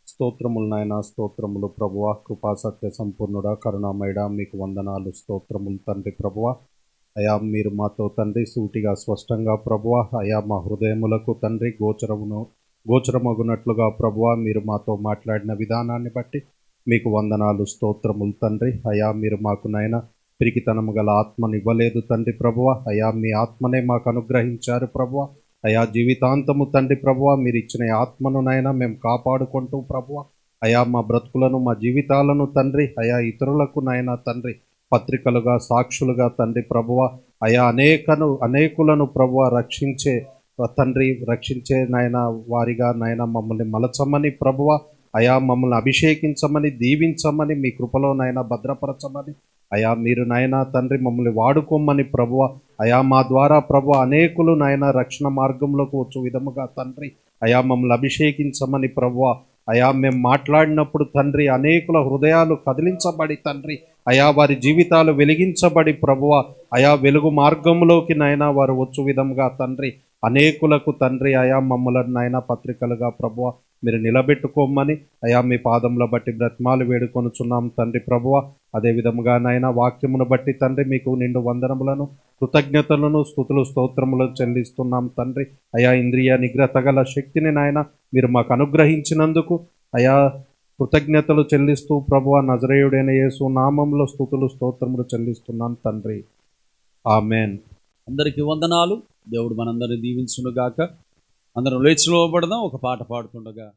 స్తోత్రములు నాయన, స్తోత్రములు ప్రభువా, కృపా సత్య సంపూర్ణుడా, కరుణామయుడా, మీకు వందనాలు, స్తోత్రములు తండ్రి. ప్రభువా, అయా మీరు మాతో తండ్రి సూటిగా స్పష్టంగా ప్రభువా, అయా మా హృదయములకు తండ్రి గోచరమగునట్లుగా ప్రభువా మీరు మాతో మాట్లాడిన విధానాన్ని బట్టి మీకు వందనాలు, స్తోత్రములు తండ్రి. అయా మీరు మాకు నాయన పిరికితనము గల ఆత్మను ఇవ్వలేదు తండ్రి ప్రభువా, అయా మీ ఆత్మనే మాకు అనుగ్రహించారు ప్రభువా. అయా జీవితాంతము తండ్రి ప్రభువా మీరు ఇచ్చిన ఆత్మను నాయన మేము కాపాడుకుంటూ ప్రభువా, అయా మా బ్రతుకులను మా జీవితాలను తండ్రి అయా ఇతరులకు నాయన తండ్రి పత్రికలుగా సాక్షులుగా తండ్రి ప్రభువా, అయా అనేకులను ప్రభువా రక్షించే నాయన వారిగా నాయన మమ్మల్ని మలచమని ప్రభువా, అయా మమ్మల్ని అభిషేకించమని, దీవించమని, మీ కృపలో నాయన భద్రపరచమని, అయా మీరు నాయన తండ్రి మమ్మల్ని వాడుకోమని ప్రభువా, అయా మా ద్వారా ప్రభువా అనేకులు నాయన రక్షణ మార్గంలోకి వచ్చు విధముగా తండ్రి అయా మమ్మల్ని అభిషేకించమని ప్రభువా, అయా మేము మాట్లాడినప్పుడు తండ్రి అనేకుల హృదయాలు కదిలించబడి తండ్రి అయా వారి జీవితాలు వెలిగించబడి ప్రభువా, అయా వెలుగు మార్గంలోకి నాయన వారు వచ్చు విధంగా తండ్రి అనేకులకు తండ్రి అయా మమ్మలను నాయన పత్రికలుగా ప్రభువా మీరు నిలబెట్టుకోమని అయా మీ పాదముల బట్టి బ్రతిమాలు వేడుకొనుచున్నాం తండ్రి ప్రభువా. అదే విధముగా నాయన వాక్యమును బట్టి తండ్రి మీకు నిండు వందనములను, కృతజ్ఞతలను, స్తుతులు, స్తోత్రములను చెల్లిస్తున్నాం తండ్రి. అయా ఇంద్రియ నిగ్రహత గల శక్తిని నాయన మీరు మాకు అనుగ్రహించినందుకు అయా కృతజ్ఞతలు చెల్లిస్తూ ప్రభువా నజరేయుడైన యేసు నామములో స్తుతులు, స్తోత్రములు చెల్లిస్తున్నాం తండ్రి. ఆమెన్. అందరికీ వందనాలు. దేవుడు మనందరిని దీవించునుగాక. అందరం లేచి నిలబడదాం, ఒక పాట పాడుతుండగా.